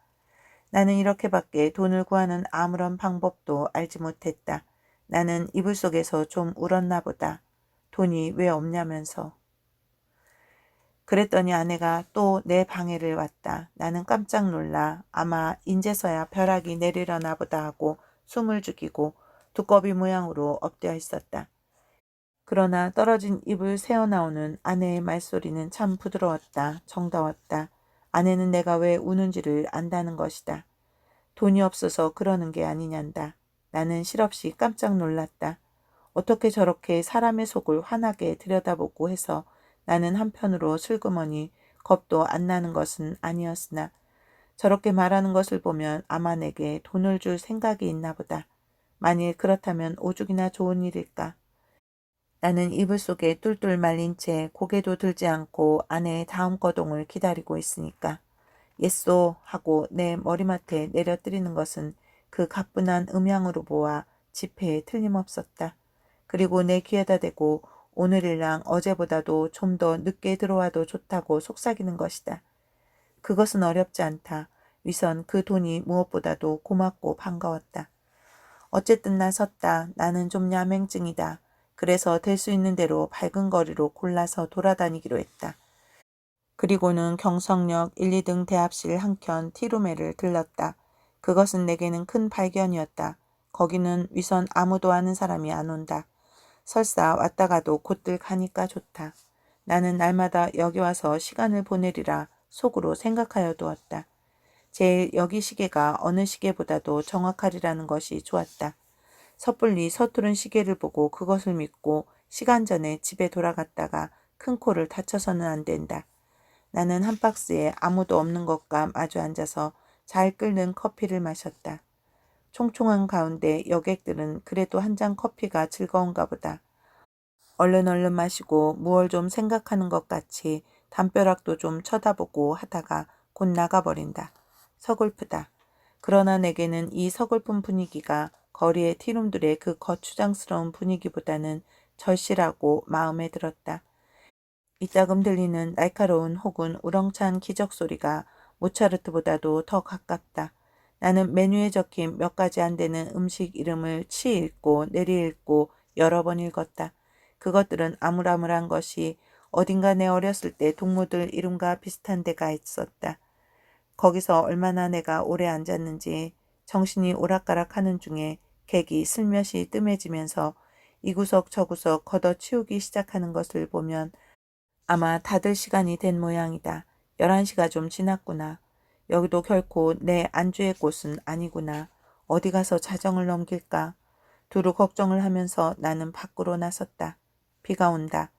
나는 이렇게밖에 돈을 구하는 아무런 방법도 알지 못했다. 나는 이불 속에서 좀 울었나 보다. 돈이 왜 없냐면서. 그랬더니 아내가 또 내 방해를 왔다. 나는 깜짝 놀라 아마 인제서야 벼락이 내리려나 보다 하고 숨을 죽이고 두꺼비 모양으로 엎드려 있었다. 그러나 떨어진 입을 새어나오는 아내의 말소리는 참 부드러웠다. 정다웠다. 아내는 내가 왜 우는지를 안다는 것이다. 돈이 없어서 그러는 게 아니냔다. 나는 실없이 깜짝 놀랐다. 어떻게 저렇게 사람의 속을 환하게 들여다보고 해서 나는 한편으로 슬그머니 겁도 안 나는 것은 아니었으나 저렇게 말하는 것을 보면 아마 내게 돈을 줄 생각이 있나 보다. 만일 그렇다면 오죽이나 좋은 일일까. 나는 이불 속에 뚫뚫 말린 채 고개도 들지 않고 아내의 다음 거동을 기다리고 있으니까. 예쏘 하고 내 머리맡에 내려뜨리는 것은 그 가뿐한 음향으로 보아 지폐에 틀림없었다. 그리고 내 귀에다 대고 오늘이랑 어제보다도 좀 더 늦게 들어와도 좋다고 속삭이는 것이다. 그것은 어렵지 않다. 위선 그 돈이 무엇보다도 고맙고 반가웠다. 어쨌든 나섰다. 나는 좀 야맹증이다. 그래서 될 수 있는 대로 밝은 거리로 골라서 돌아다니기로 했다. 그리고는 경성역 1, 2등 대합실 한켠 티룸에를 들렀다. 그것은 내게는 큰 발견이었다. 거기는 위선 아무도 아는 사람이 안 온다. 설사 왔다가도 곧들 가니까 좋다. 나는 날마다 여기 와서 시간을 보내리라 속으로 생각하여 두었다. 제일 여기 시계가 어느 시계보다도 정확하리라는 것이 좋았다. 섣불리 서투른 시계를 보고 그것을 믿고 시간 전에 집에 돌아갔다가 큰 코를 다쳐서는 안 된다. 나는 한 박스에 아무도 없는 것과 마주 앉아서 잘 끓는 커피를 마셨다. 총총한 가운데 여객들은 그래도 한 잔 커피가 즐거운가 보다. 얼른 마시고 무얼 좀 생각하는 것 같이 담벼락도 좀 쳐다보고 하다가 곧 나가버린다. 서글프다. 그러나 내게는 이 서글픈 분위기가 거리의 티룸들의 그 거추장스러운 분위기보다는 절실하고 마음에 들었다. 이따금 들리는 날카로운 혹은 우렁찬 기적 소리가 모차르트보다도 더 가깝다. 나는 메뉴에 적힌 몇 가지 안 되는 음식 이름을 치 읽고 내리 읽고 여러 번 읽었다. 그것들은 아물아물한 것이 어딘가 내 어렸을 때 동무들 이름과 비슷한 데가 있었다. 거기서 얼마나 내가 오래 앉았는지 정신이 오락가락하는 중에 객이 슬며시 뜸해지면서 이 구석 저 구석 걷어치우기 시작하는 것을 보면 아마 다들 시간이 된 모양이다. 11시가 좀 지났구나. 여기도 결코 내 안주의 곳은 아니구나. 어디 가서 자정을 넘길까? 두루 걱정을 하면서 나는 밖으로 나섰다. 비가 온다.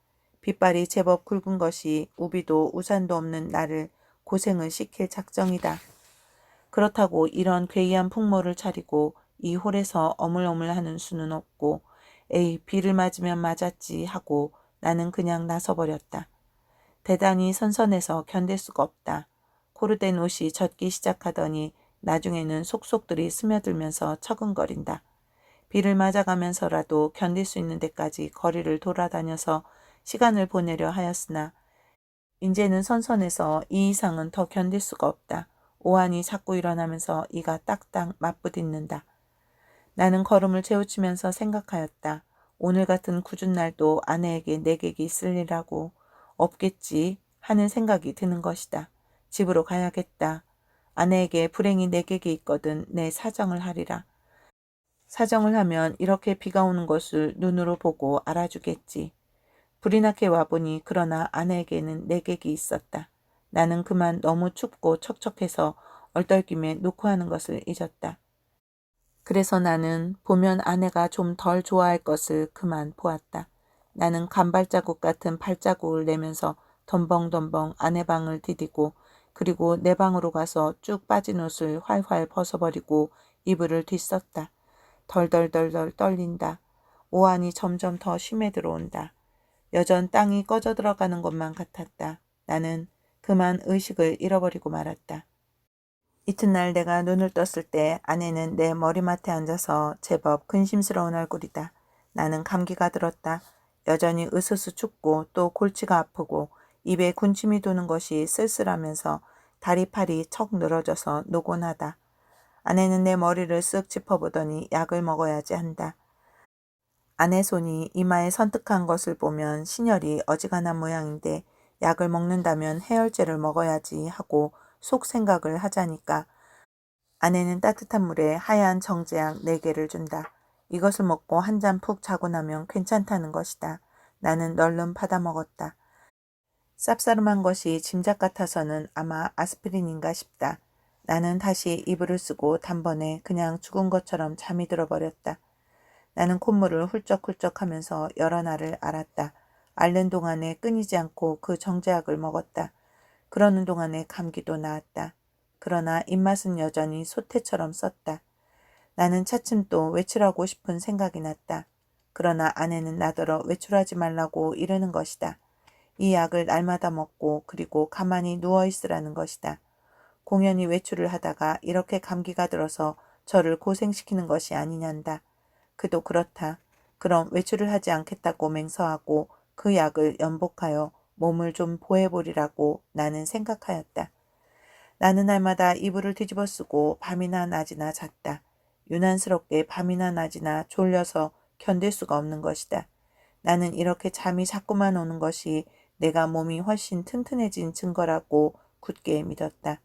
빗발이 제법 굵은 것이 우비도 우산도 없는 나를 고생을 시킬 작정이다. 그렇다고 이런 괴이한 풍모를 차리고 이 홀에서 어물어물하는 수는 없고 에이 비를 맞으면 맞았지 하고 나는 그냥 나서버렸다. 대단히 선선해서 견딜 수가 없다. 코르된 옷이 젖기 시작하더니 나중에는 속속들이 스며들면서 처근거린다. 비를 맞아가면서라도 견딜 수 있는 데까지 거리를 돌아다녀서 시간을 보내려 하였으나 이제는 선선해서 이 이상은 더 견딜 수가 없다. 오한이 자꾸 일어나면서 이가 딱딱 맞부딪는다. 나는 걸음을 재우치면서 생각하였다. 오늘 같은 궂은 날도 아내에게 내객이 있으리라고. 없겠지 하는 생각이 드는 것이다. 집으로 가야겠다. 아내에게 불행히 내객이 있거든 내 사정을 하리라. 사정을 하면 이렇게 비가 오는 것을 눈으로 보고 알아주겠지. 불이 나게 와보니 그러나 아내에게는 내객이 있었다. 나는 그만 너무 춥고 척척해서 얼떨김에 놓고 하는 것을 잊었다. 그래서 나는 보면 아내가 좀 덜 좋아할 것을 그만 보았다. 나는 간발자국 같은 발자국을 내면서 덤벙덤벙 아내 방을 디디고 그리고 내 방으로 가서 쭉 빠진 옷을 활활 벗어버리고 이불을 뒤썼다. 덜덜덜덜 떨린다. 오한이 점점 더 심해 들어온다. 여전 땅이 꺼져 들어가는 것만 같았다. 나는 그만 의식을 잃어버리고 말았다. 이튿날 내가 눈을 떴을 때 아내는 내 머리맡에 앉아서 제법 근심스러운 얼굴이다. 나는 감기가 들었다. 여전히 으스스 춥고 또 골치가 아프고 입에 군침이 도는 것이 쓸쓸하면서 다리 팔이 척 늘어져서 노곤하다. 아내는 내 머리를 쓱 짚어보더니 약을 먹어야지 한다. 아내 손이 이마에 선뜩한 것을 보면 신혈이 어지간한 모양인데 약을 먹는다면 해열제를 먹어야지 하고 속 생각을 하자니까 아내는 따뜻한 물에 하얀 정제약 4개를 준다. 이것을 먹고 한 잔 푹 자고 나면 괜찮다는 것이다. 나는 널름 받아 먹었다. 쌉싸름한 것이 짐작 같아서는 아마 아스피린인가 싶다. 나는 다시 이불을 쓰고 단번에 그냥 죽은 것처럼 잠이 들어버렸다. 나는 콧물을 훌쩍훌쩍 하면서 여러 날을 앓았다. 앓는 동안에 끊이지 않고 그 정제약을 먹었다. 그러는 동안에 감기도 나았다. 그러나 입맛은 여전히 소태처럼 썼다. 나는 차츰 또 외출하고 싶은 생각이 났다. 그러나 아내는 나더러 외출하지 말라고 이러는 것이다. 이 약을 날마다 먹고 그리고 가만히 누워있으라는 것이다. 공연히 외출을 하다가 이렇게 감기가 들어서 저를 고생시키는 것이 아니냔다. 그도 그렇다. 그럼 외출을 하지 않겠다고 맹서하고 그 약을 연복하여 몸을 좀 보해보리라고 나는 생각하였다. 나는 날마다 이불을 뒤집어 쓰고 밤이나 낮이나 잤다. 유난스럽게 밤이나 낮이나 졸려서 견딜 수가 없는 것이다. 나는 이렇게 잠이 자꾸만 오는 것이 내가 몸이 훨씬 튼튼해진 증거라고 굳게 믿었다.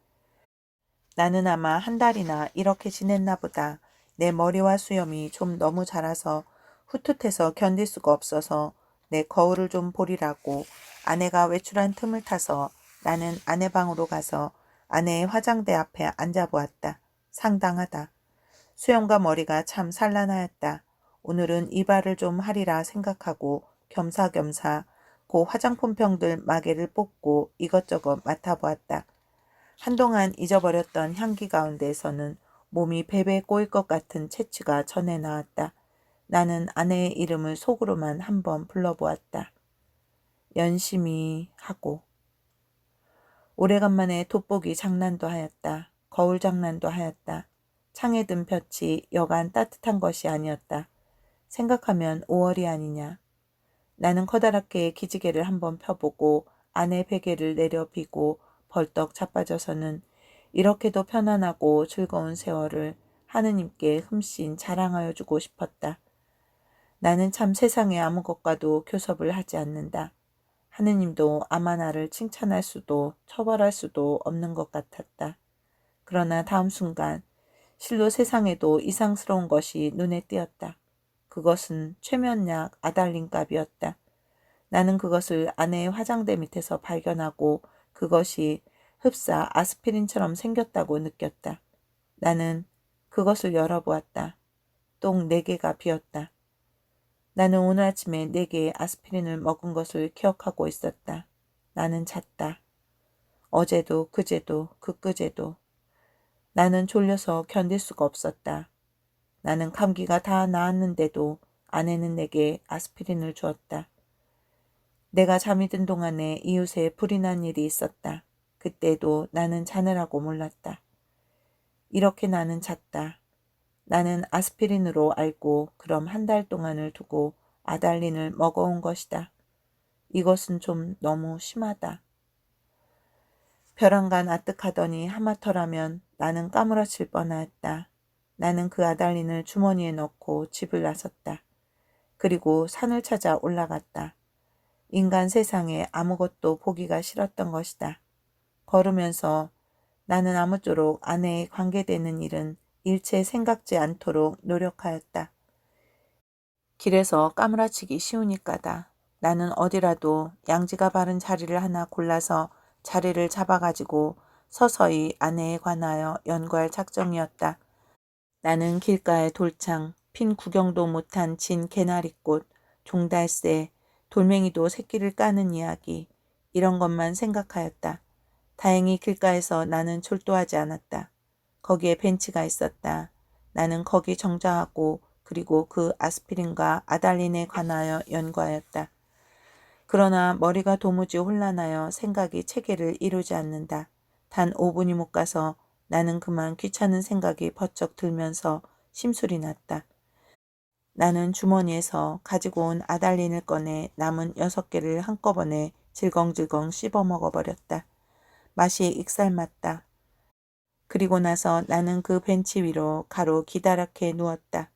나는 아마 한 달이나 이렇게 지냈나 보다. 내 머리와 수염이 좀 너무 자라서 훗훗해서 견딜 수가 없어서 내 거울을 좀 보리라고 아내가 외출한 틈을 타서 나는 아내 방으로 가서 아내의 화장대 앞에 앉아보았다. 상당하다. 수염과 머리가 참 산란하였다. 오늘은 이발을 좀 하리라 생각하고 겸사겸사 그 화장품병들 마개를 뽑고 이것저것 맡아보았다. 한동안 잊어버렸던 향기 가운데에서는 몸이 베베 꼬일 것 같은 채취가 전해 나왔다. 나는 아내의 이름을 속으로만 한번 불러보았다. 연심이 하고. 오래간만에 돋보기 장난도 하였다. 거울 장난도 하였다. 창에 든 볕이 여간 따뜻한 것이 아니었다. 생각하면 5월이 아니냐. 나는 커다랗게 기지개를 한번 펴보고 아내 베개를 내려 비고 벌떡 자빠져서는 이렇게도 편안하고 즐거운 세월을 하느님께 흠씬 자랑하여 주고 싶었다. 나는 참 세상에 아무것과도 교섭을 하지 않는다. 하느님도 아마 나를 칭찬할 수도 처벌할 수도 없는 것 같았다. 그러나 다음 순간 실로 세상에도 이상스러운 것이 눈에 띄었다. 그것은 최면약 아달린 값이었다. 나는 그것을 아내의 화장대 밑에서 발견하고 그것이 흡사 아스피린처럼 생겼다고 느꼈다. 나는 그것을 열어보았다. 똥 4개가 비었다. 나는 오늘 아침에 4개의 아스피린을 먹은 것을 기억하고 있었다. 나는 잤다. 어제도 그제도 그끄제도. 나는 졸려서 견딜 수가 없었다. 나는 감기가 다 나았는데도 아내는 내게 아스피린을 주었다. 내가 잠이 든 동안에 이웃에 불이 난 일이 있었다. 그때도 나는 자느라고 몰랐다. 이렇게 나는 잤다. 나는 아스피린으로 알고 그럼 한 달 동안을 두고 아달린을 먹어온 것이다. 이것은 좀 너무 심하다. 벼랑간 아뜩하더니 하마터라면 나는 까무러칠 뻔하였다. 나는 그 아달린을 주머니에 넣고 집을 나섰다. 그리고 산을 찾아 올라갔다. 인간 세상에 아무것도 보기가 싫었던 것이다. 걸으면서 나는 아무쪼록 아내에 관계되는 일은 일체 생각지 않도록 노력하였다. 길에서 까무라치기 쉬우니까다. 나는 어디라도 양지가 바른 자리를 하나 골라서 자리를 잡아가지고 서서히 아내에 관하여 연구할 작정이었다. 나는 길가의 돌창, 핀 구경도 못한 진 개나리꽃, 종달새, 돌멩이도 새끼를 까는 이야기, 이런 것만 생각하였다. 다행히 길가에서 나는 졸도하지 않았다. 거기에 벤치가 있었다. 나는 거기 정자하고 그리고 그 아스피린과 아달린에 관하여 연구하였다. 그러나 머리가 도무지 혼란하여 생각이 체계를 이루지 않는다. 단 5분이 못 가서 나는 그만 귀찮은 생각이 버쩍 들면서 심술이 났다. 나는 주머니에서 가지고 온 아달린을 꺼내 남은 6개를 한꺼번에 질겅질겅 씹어 먹어버렸다. 맛이 익살맞다. 그리고 나서 나는 그 벤치 위로 가로 기다랗게 누웠다.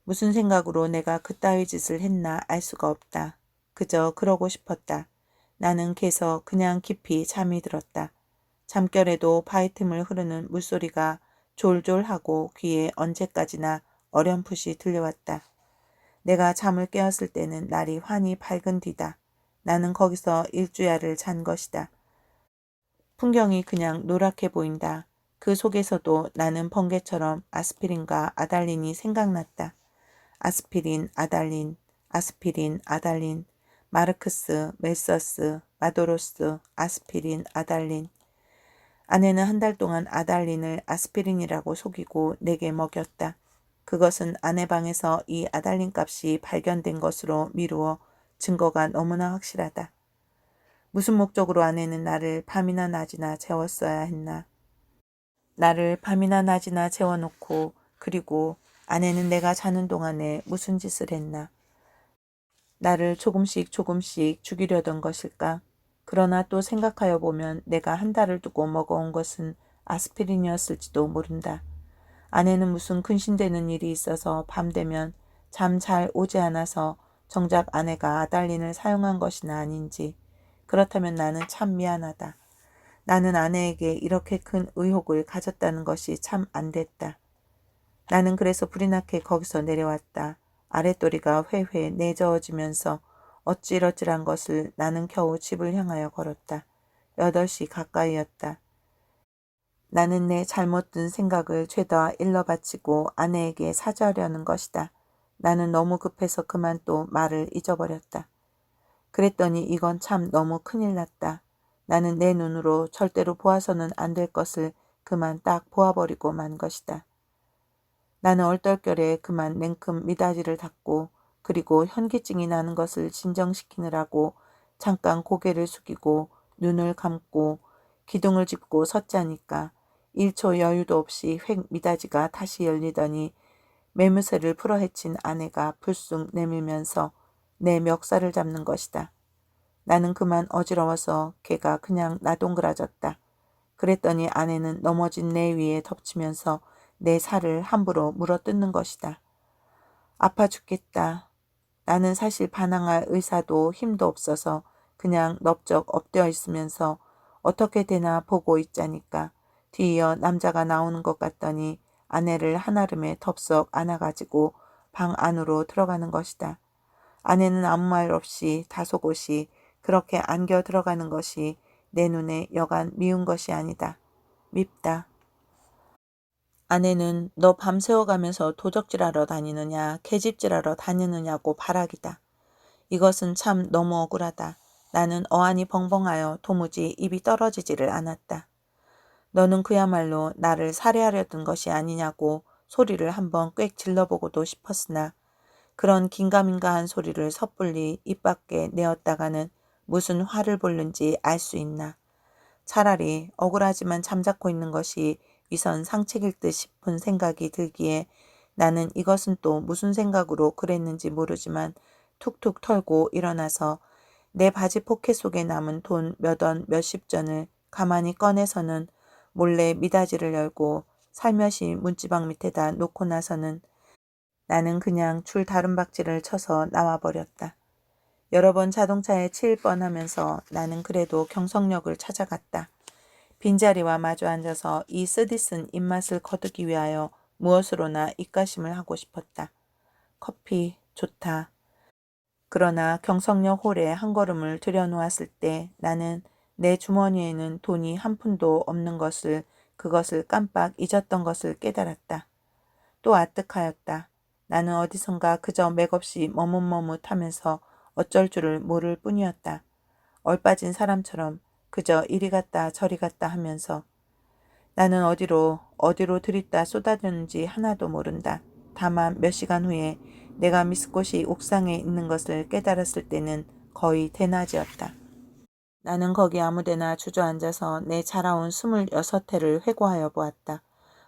무슨 생각으로 내가 그따위 짓을 했나 알 수가 없다. 그저 그러고 싶었다. 나는 개서 그냥 깊이 잠이 들었다. 잠결에도 바위 틈을 흐르는 물소리가 졸졸하고 귀에 언제까지나 어렴풋이 들려왔다. 내가 잠을 깨었을 때는 날이 환히 밝은 뒤다. 나는 거기서 일주야를 잔 것이다. 풍경이 그냥 노랗게 보인다. 그 속에서도 나는 번개처럼 아스피린과 아달린이 생각났다. 아스피린, 아달린, 아스피린, 아달린, 마르크스, 멜서스, 마도로스, 아스피린, 아달린. 아내는 한 달 동안 아달린을 아스피린이라고 속이고 내게 먹였다. 그것은 아내 방에서 이 아달린 값이 발견된 것으로 미루어 증거가 너무나 확실하다. 무슨 목적으로 아내는 나를 밤이나 낮이나 재웠어야 했나. 나를 밤이나 낮이나 재워놓고 그리고 아내는 내가 자는 동안에 무슨 짓을 했나. 나를 조금씩 죽이려던 것일까. 그러나 또 생각하여 보면 내가 한 달을 두고 먹어온 것은 아스피린이었을지도 모른다. 아내는 무슨 근심되는 일이 있어서 밤 되면 잠 잘 오지 않아서 정작 아내가 아달린을 사용한 것이나 아닌지. 그렇다면 나는 참 미안하다. 나는 아내에게 이렇게 큰 의혹을 가졌다는 것이 참 안 됐다. 나는 그래서 불이 나게 거기서 내려왔다. 아랫도리가 회회 내저어지면서 어찔어찔한 것을 나는 겨우 집을 향하여 걸었다. 8시 가까이였다. 나는 내 잘못된 생각을 죄다 일러바치고 아내에게 사죄하려는 것이다. 나는 너무 급해서 그만 또 말을 잊어버렸다. 그랬더니 이건 참 너무 큰일 났다. 나는 내 눈으로 절대로 보아서는 안 될 것을 그만 딱 보아버리고 만 것이다. 나는 얼떨결에 그만 냉큼 미닫이를 닫고 그리고 현기증이 나는 것을 진정시키느라고 잠깐 고개를 숙이고 눈을 감고 기둥을 짚고 섰자니까 1초 여유도 없이 획 미닫이가 다시 열리더니 매무새를 풀어헤친 아내가 불쑥 내밀면서 내 멱살을 잡는 것이다. 나는 그만 어지러워서 걔가 그냥 나동그라졌다. 그랬더니 아내는 넘어진 내 위에 덮치면서 내 살을 함부로 물어뜯는 것이다. 아파 죽겠다. 나는 사실 반항할 의사도 힘도 없어서 그냥 넙적 엎드려 있으면서 어떻게 되나 보고 있자니까 뒤이어 남자가 나오는 것 같더니 아내를 한아름에 덥석 안아가지고 방 안으로 들어가는 것이다. 아내는 아무 말 없이 다소곳이 그렇게 안겨 들어가는 것이 내 눈에 여간 미운 것이 아니다. 밉다. 아내는 너 밤새워가면서 도적질하러 다니느냐 계집질하러 다니느냐고 발악이다. 이것은 참 너무 억울하다. 나는 어안이 벙벙하여 도무지 입이 떨어지지를 않았다. 너는 그야말로 나를 살해하려던 것이 아니냐고 소리를 한번 꽥 질러보고도 싶었으나 그런 긴가민가한 소리를 섣불리 입 밖에 내었다가는 무슨 화를 볼는지 알 수 있나. 차라리 억울하지만 잠자코 있는 것이 위선 상책일 듯 싶은 생각이 들기에 나는 이것은 또 무슨 생각으로 그랬는지 모르지만 툭툭 털고 일어나서 내 바지 포켓 속에 남은 돈 몇 원 몇십 전을 가만히 꺼내서는 몰래 미닫이를 열고 살며시 문지방 밑에다 놓고 나서는 나는 그냥 줄 다름박질을 쳐서 나와버렸다. 여러 번 자동차에 치일 뻔하면서 나는 그래도 경성역을 찾아갔다. 빈자리와 마주 앉아서 이 쓰디쓴 입맛을 거두기 위하여 무엇으로나 입가심을 하고 싶었다. 커피 좋다. 그러나 경성역 홀에 한 걸음을 들여놓았을 때 나는 내 주머니에는 돈이 한 푼도 없는 것을 그것을 깜빡 잊었던 것을 깨달았다. 또 아뜩하였다. 나는 어디선가 그저 맥없이 머뭇머뭇하면서 어쩔 줄을 모를 뿐이었다. 얼빠진 사람처럼 그저 이리 갔다 저리 갔다 하면서 나는 어디로 들이다 쏟아졌는지 하나도 모른다. 다만 몇 시간 후에 내가 미스꽃이 옥상에 있는 것을 깨달았을 때는 거의 대낮이었다. 나는 거기 아무데나 주저앉아서 내 자라온 26회를 회고하여 보았다.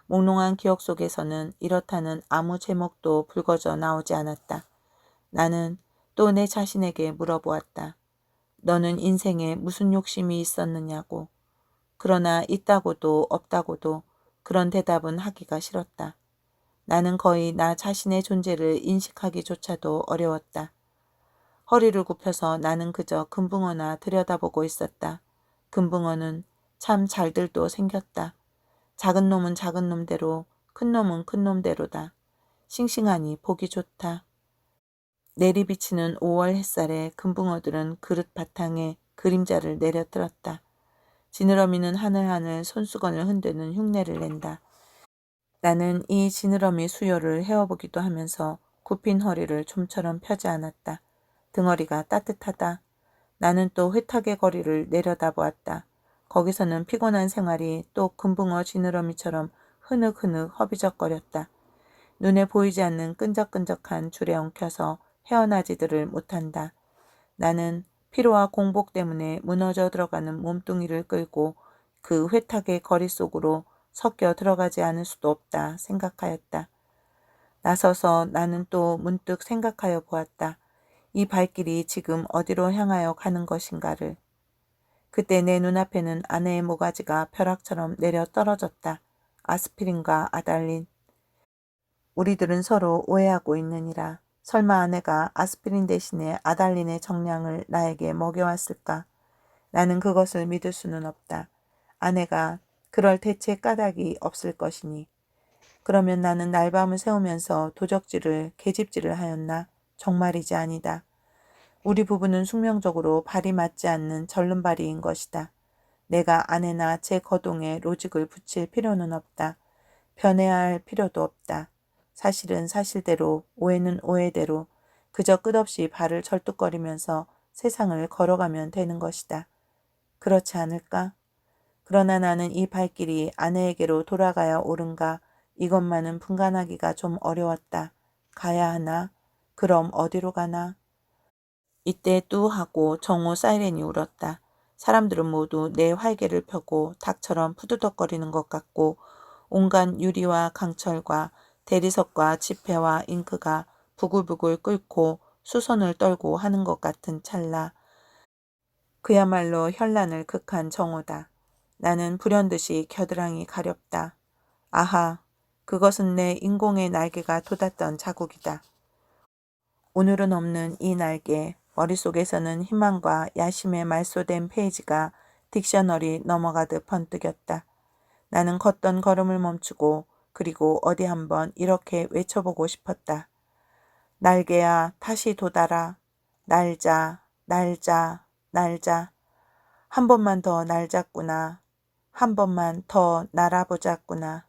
몽롱한 기억 속에서는 이렇다는 아무 제목도 불거져 나오지 않았다. 나는 또 내 자신에게 물어보았다. 너는 인생에 무슨 욕심이 있었느냐고. 그러나 있다고도 없다고도 그런 대답은 하기가 싫었다. 나는 거의 나 자신의 존재를 인식하기조차도 어려웠다. 허리를 굽혀서 나는 그저 금붕어나 들여다보고 있었다. 금붕어는 참 잘들도 생겼다. 작은 놈은 작은 놈대로, 큰 놈은 큰 놈대로다. 싱싱하니 보기 좋다. 내리비치는 5월 햇살에 금붕어들은 그릇 바탕에 그림자를 내려뜨렸다. 지느러미는 하늘하늘 손수건을 흔드는 흉내를 낸다. 나는 이 지느러미 수요를 헤어보기도 하면서 굽힌 허리를 좀처럼 펴지 않았다. 등허리가 따뜻하다. 나는 또 회탁의 거리를 내려다보았다. 거기서는 피곤한 생활이 또 금붕어 지느러미처럼 흐느흐느 허비적거렸다. 눈에 보이지 않는 끈적끈적한 줄에 엉켜서 헤어나지들을 못한다. 나는 피로와 공복 때문에 무너져 들어가는 몸뚱이를 끌고 그 회탁의 거리 속으로 섞여 들어가지 않을 수도 없다 생각하였다. 나서서 나는 또 문득 생각하여 보았다. 이 발길이 지금 어디로 향하여 가는 것인가를. 그때 내 눈앞에는 아내의 모가지가 벼락처럼 내려 떨어졌다. 아스피린과 아달린. 우리들은 서로 오해하고 있느니라. 설마 아내가 아스피린 대신에 아달린의 정량을 나에게 먹여왔을까? 나는 그것을 믿을 수는 없다. 아내가 그럴 대체 까닭이 없을 것이니. 그러면 나는 날밤을 새우면서 도적질을 계집질을 하였나? 정말이지 아니다. 우리 부부는 숙명적으로 발이 맞지 않는 절름발이인 것이다. 내가 아내나 제 거동에 로직을 붙일 필요는 없다. 변해야 할 필요도 없다. 사실은 사실대로, 오해는 오해대로 그저 끝없이 발을 절뚝거리면서 세상을 걸어가면 되는 것이다. 그렇지 않을까? 그러나 나는 이 발길이 아내에게로 돌아가야 옳은가 이것만은 분간하기가 좀 어려웠다. 가야 하나? 그럼 어디로 가나? 이때 뚜 하고 정오 사이렌이 울었다. 사람들은 모두 내 활개를 펴고 닭처럼 푸드덕거리는 것 같고 온갖 유리와 강철과 대리석과 지폐와 잉크가 부글부글 끓고 수선을 떨고 하는 것 같은 찰나. 그야말로 현란을 극한 정오다. 나는 불현듯이 겨드랑이 가렵다. 아하, 그것은 내 인공의 날개가 돋았던 자국이다. 오늘은 없는 이 날개, 머릿속에서는 희망과 야심에 말소된 페이지가 딕셔너리 넘어가듯 번뜩였다. 나는 걷던 걸음을 멈추고 그리고 어디 한번 이렇게 외쳐보고 싶었다. 날개야, 다시 돋아라. 날자, 날자, 날자. 한 번만 더 날자꾸나. 한 번만 더 날아보자꾸나.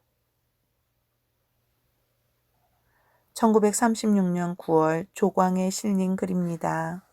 1936년 9월 조광에 실린 글입니다.